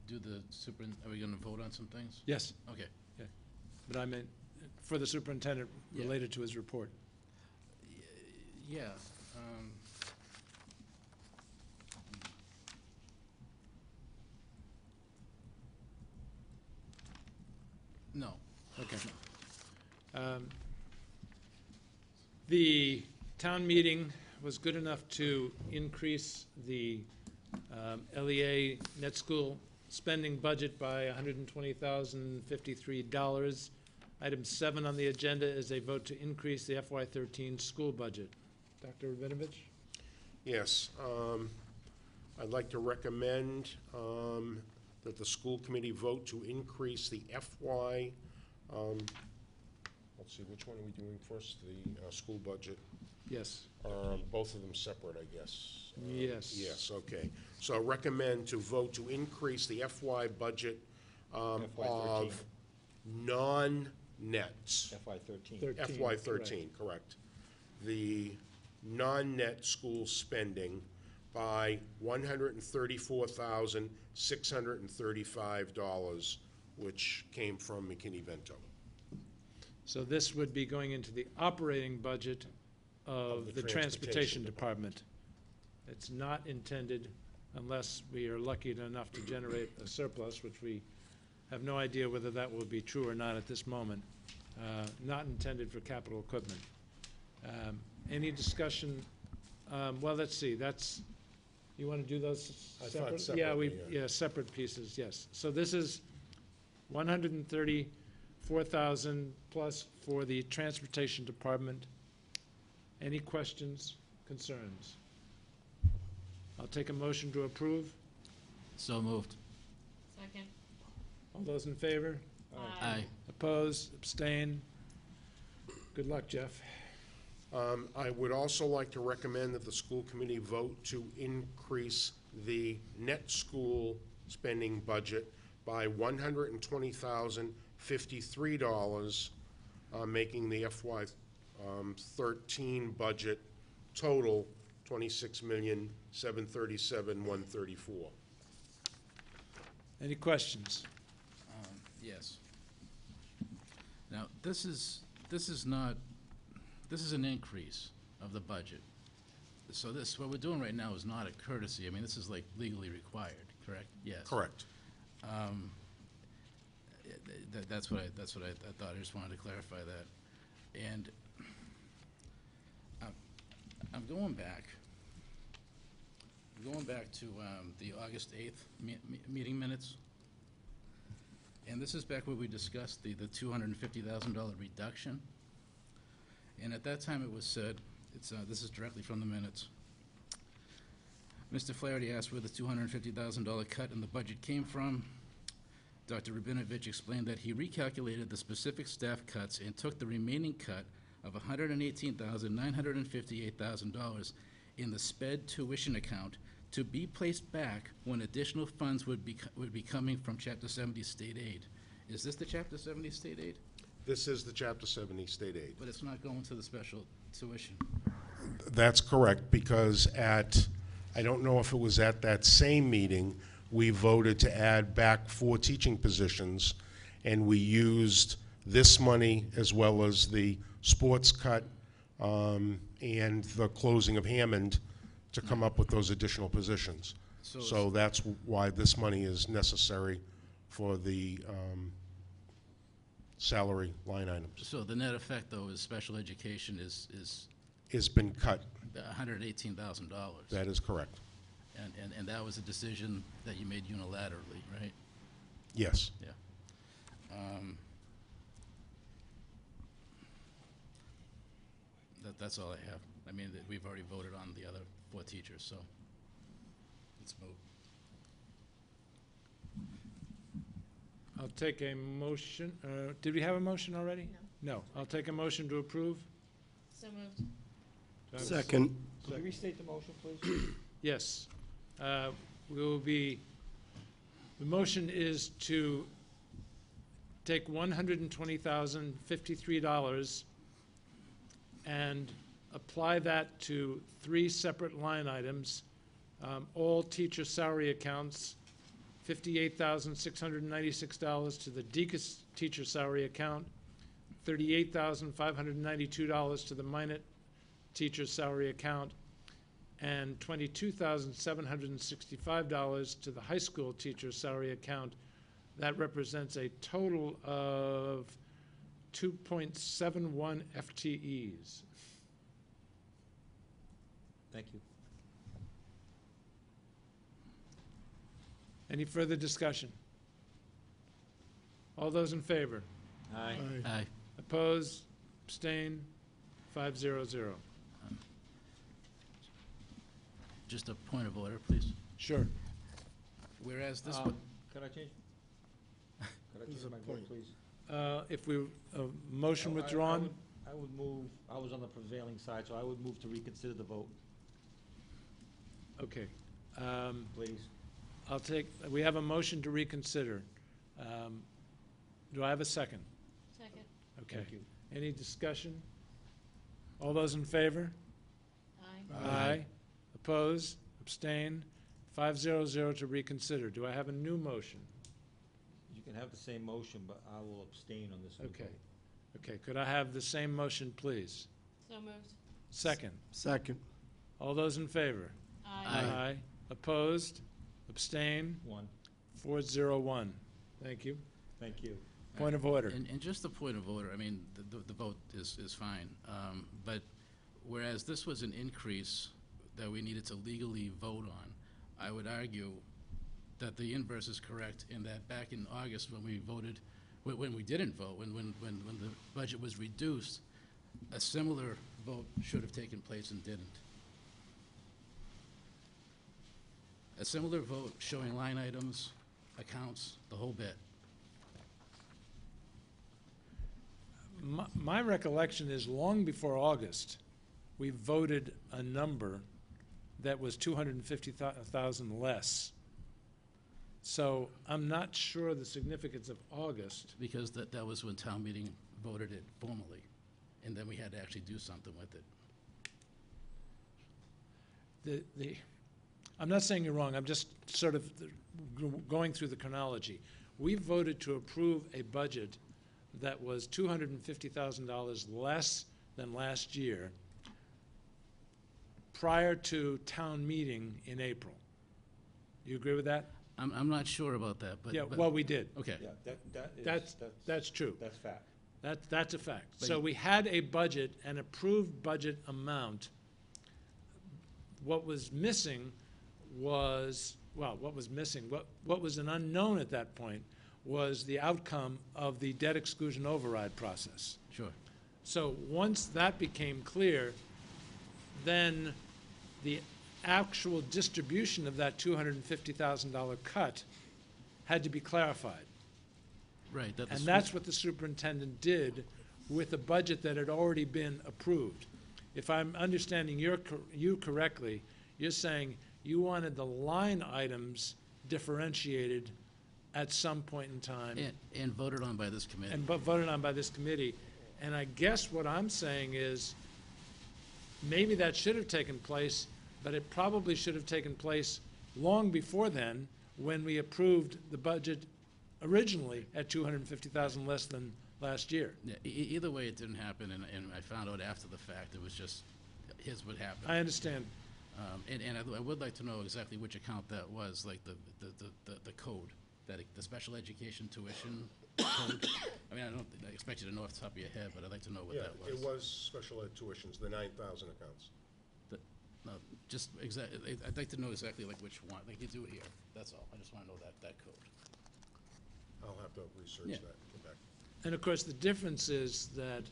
do are we gonna vote on some things? Yes, Okay. but I meant for the superintendent Yeah. related to his report. Yeah. No. Okay. The town meeting was good enough to increase the LEA net school spending budget by $120,053. Item 7 on the agenda is a vote to increase the FY13 school budget. Dr. Rabinovich? Yes, I'd like to recommend that the school committee vote to increase the FY, let's see, which one are we doing first? The school budget? Yes. Both of them separate, I guess. Yes. Yes, okay. So recommend to vote to increase the FY budget of non-nets. FY13. FY13, correct. The non-net school spending by $134,635, which came from McKinney-Vento. So this would be going into the operating budget of the Transportation Department. It's not intended, unless we are lucky enough to generate a surplus, which we have no idea whether that will be true or not at this moment, not intended for capital equipment. Any discussion? Well, let's see, that's, you want to do those I separate? thought Yeah, separately, yeah. separate pieces, yes. So this is 134,000 plus for the Transportation Department. Any questions, concerns? I'll take a motion to approve. So moved. Second. All those in favor? Aye. Opposed, abstain? Good luck, Jeff. I would also like to recommend that the school committee vote to increase the net school spending budget by $120,053, making the FY13 budget total $26,737,134. Any questions? Yes. Now, this is an increase of the budget. So what we're doing right now is not a courtesy. I mean, this is like legally required, correct? Yes. Correct. That's what I thought. I just wanted to clarify that. And I'm going back to the August 8th meeting minutes. And this is back where we discussed the $250,000 reduction. And at that time it was said, this is directly from the minutes. Mr. Flaherty asked where the $250,000 cut in the budget came from. Dr. Rabinovich explained that he recalculated the specific staff cuts and took the remaining cut of $118,958,000 in the SPED tuition account to be placed back when additional funds would be coming from Chapter 70 state aid. Is this the Chapter 70 state aid? This is the Chapter 70 state aid. But it's not going to the special tuition. That's correct, because I don't know if it was at that same meeting, we voted to add back 4 teaching positions, and we used this money as well as the sports cut and the closing of Hammond to come up with those additional positions. So that's why this money is necessary for the salary line items. So the net effect, though, is special education Has been cut. $118,000. That is correct. And that was a decision that you made unilaterally, right? Yes. Yeah. That's all I have. I mean, we've already voted on the other 4 teachers, so let's move. I'll take a motion. Did we have a motion already? No. No. I'll take a motion to approve. So moved. Do I have a Second. Could you restate the motion, please? Yes. The motion is to take $120,053 and apply that to 3 separate line items, all teacher salary accounts, $58,696 to the Deacon's teacher salary account, $38,592 to the Minot teacher salary account, and $22,765 to the high school teacher salary account. That represents a total of 2.71 FTEs. Thank you. Any further discussion? All those in favor? Aye. Aye. Opposed? Abstain? 500. Just a point of order, please. Sure. Whereas this, Could I change? Could I change my vote, please? If we, motion I withdrawn? would move, I was on the prevailing side, so I would move to reconsider the vote, Okay. please. We have a motion to reconsider. Do I have a second? Second. Okay. Thank you. Any discussion? All those in favor? Aye. Aye. Opposed? Abstain? 500 to reconsider. Do I have a new motion? You can have the same motion, but I will abstain on this one. Okay. Okay, could I have the same motion, please? So moved. Second. Second. All those in favor? Aye. Opposed? Abstain? 401. Thank you. Thank you. Point of order. and just a point of order, I mean, the vote is fine. But whereas this was an increase that we needed to legally vote on, I would argue that the inverse is correct in that back in August when we voted, when we didn't vote, when the budget was reduced, a similar vote should have taken place and didn't. A similar vote showing line items, accounts, the whole bit. My recollection is long before August, we voted a number that was 250,000 less. So I'm not sure the significance of August. Because that was when town meeting voted it formally, and then we had to actually do something with it. I'm not saying you're wrong, I'm just sort of going through the chronology. We voted to approve a budget that was $250,000 less than last year prior to town meeting in April. You agree with that? I'm not sure about that, but. Yeah, but- well, we did. Okay. Yeah, that is. That's true. That's fact. That's a fact. But So you- we had a budget, an approved budget amount. What was missing was, well, what was missing, what was an unknown at that point was the outcome of the debt exclusion override process. Sure. So once that became clear, then the actual distribution of that $250,000 cut had to be clarified. Right. And that's what the superintendent did with a budget that had already been approved. If I'm understanding you correctly, you're saying you wanted the line items differentiated at some point in time And voted on by this committee. and voted on by this committee. And I guess what I'm saying is, maybe that should have taken place, but it probably should have taken place long before then, when we approved the budget originally at $250,000 less than last year. Yeah, either way, it didn't happen, and I found out after the fact. It was just, here's what happened. I understand. And I would like to know exactly which account that was, like the code, the special education tuition code. I mean, I don't expect you to know off the top of your head, but I'd like to know what Yeah, that was. it was special ed tuitions, the 9,000 accounts. No, just exactly, I'd like to know exactly like which one, like you do here, that's all. I just want to know that code. I'll have to research Yeah. that and come back. And of course, the difference is that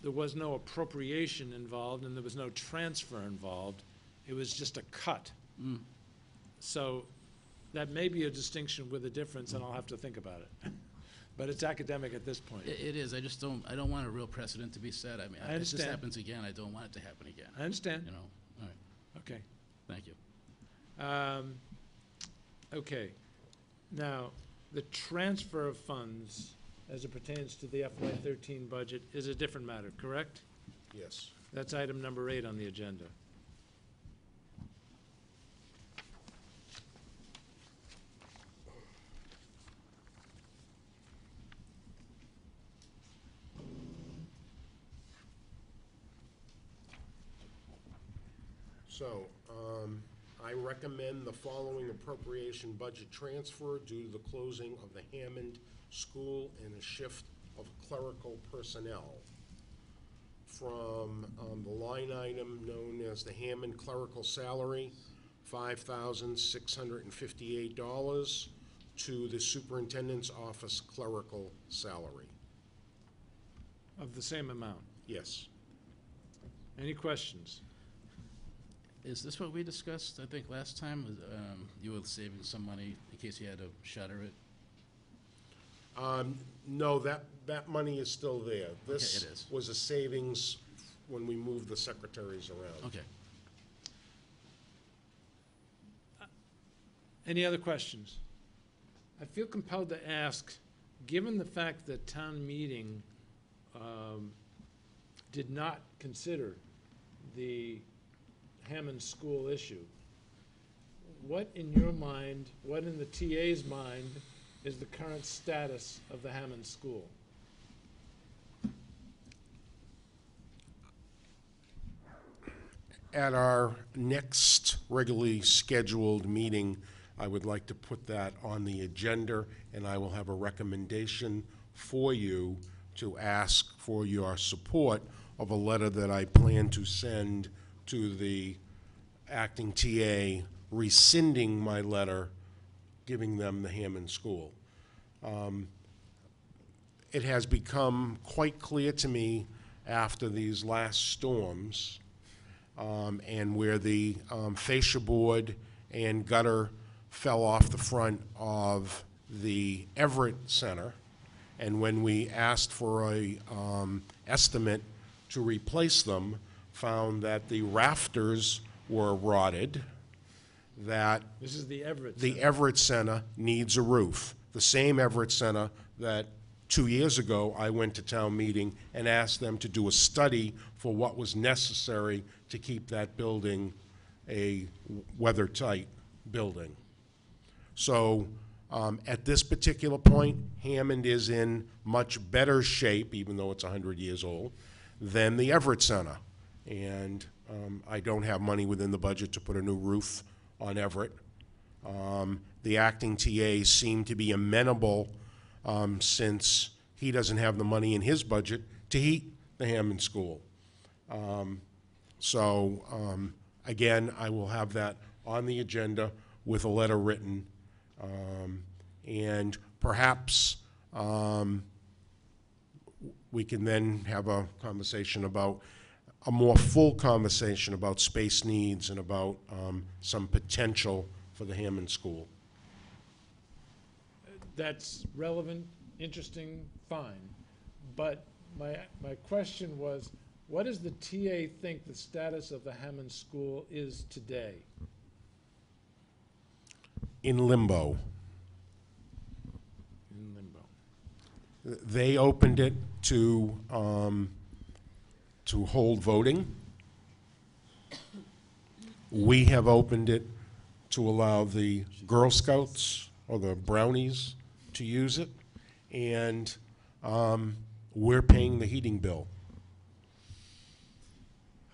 there was no appropriation involved and there was no transfer involved. It was just a cut. Mm. So that may be a distinction with a difference, and I'll have to think about it. But it's academic at this point. It is, I just I don't want a real precedent to be set. I mean, I if this understand. happens again, I don't want it to happen again, I understand. you know? All right, Okay. thank you. Okay. Now, the transfer of funds as it pertains to the FY13 budget is a different matter, correct? Yes. That's item number 8 on the agenda. So, I recommend the following appropriation budget transfer due to the closing of the Hammond School and a shift of clerical personnel from the line item known as the Hammond clerical salary, $5,658, to the superintendent's office clerical salary. Of the same amount. Yes. Any questions? Is this what we discussed, I think, last time? Was, you were saving some money in case you had to shutter it? No, that money is still there. This it is. was a savings when we moved the secretaries around. Okay. Any other questions? I feel compelled to ask, given the fact that town meeting did not consider the Hammond School issue, what in your mind, what in the TA's mind, is the current status of the Hammond School? At our next regularly scheduled meeting, I would like to put that on the agenda, and I will have a recommendation for you to ask for your support of a letter that I plan to send to the acting TA, rescinding my letter, giving them the Hammond School. It has become quite clear to me after these last storms, and where the fascia board and gutter fell off the front of the Everett Center, and when we asked for a estimate to replace them, found that the rafters were rotted, that This is the Everett the Center. Everett Center needs a roof. The same Everett Center that 2 years ago I went to town meeting and asked them to do a study for what was necessary to keep that building a weather-tight building. So at this particular point, Hammond is in much better shape, even though it's 100 years old, than the Everett Center. And I don't have money within the budget to put a new roof on Everett. The acting TA seemed to be amenable, since he doesn't have the money in his budget to heat the Hammond School. Again, I will have that on the agenda with a letter written, and perhaps we can then have a conversation about, a more full conversation about space needs and about some potential for the Hammond School. That's relevant, interesting, fine. But my question was, what does the TA think the status of the Hammond School is today? In limbo. In limbo. They opened it to hold voting. We have opened it to allow the Girl Scouts or the Brownies to use it, and we're paying the heating bill.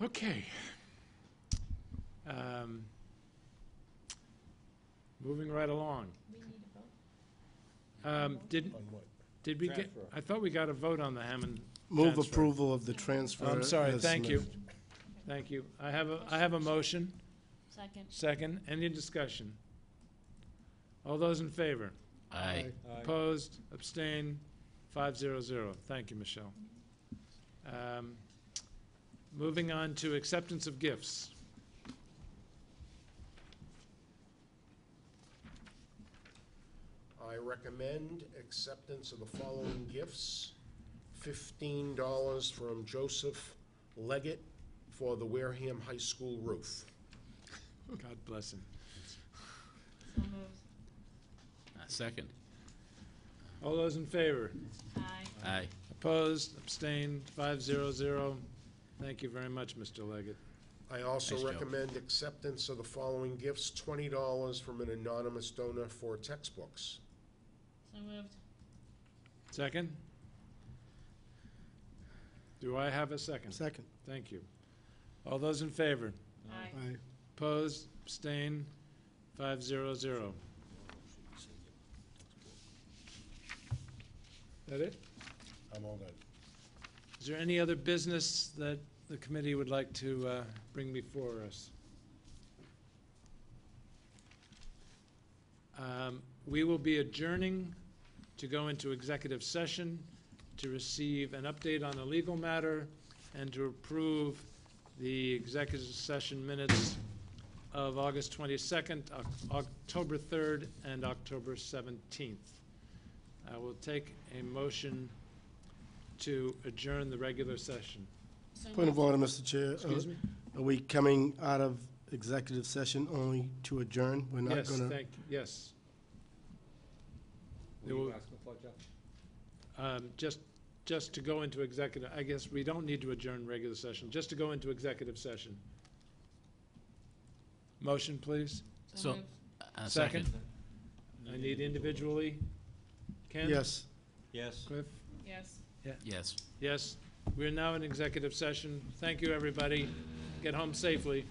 Okay. Moving right along. Did we get, I thought we got a vote on the Hammond Move transfer. approval of the transfer. I'm sorry, as thank you. submitted. Thank you. I have a motion. Second. Second. Any discussion? All those in favor? Aye. Opposed? Abstained? 500. Thank you, Michelle. Moving on to acceptance of gifts. I recommend acceptance of the following gifts. $15 from Joseph Leggett for the Wareham High School roof. God bless him. So moved. Second. All those in favor? Aye. Aye. Opposed? Abstained? 500. Thank you very much, Mr. Leggett. I also Nice job. recommend acceptance of the following gifts. $20 from an anonymous donor for textbooks. So moved. Second? Do I have a second? Second. Thank you. All those in favor? Aye. Aye. Opposed? Abstained? 500. That it? I'm all done. Is there any other business that the committee would like to bring before us? We will be adjourning to go into executive session to receive an update on a legal matter and to approve the executive session minutes of August 22nd, October 3rd, and October 17th. I will take a motion to adjourn the regular session. So Point of moved. order, Mr. Chair. Excuse me? Are we coming out of executive session only to adjourn? We're not Yes, gonna. yes. What There are you will- asking for, Jeff? Just to go into executive, I guess we don't need to adjourn regular session, just to go into executive session. Motion, please. So, moved. second. I need individually. Ken? Yes. Yes. Cliff? Yes. Yes. Yes. We're now in executive session. Thank you, everybody. Get home safely.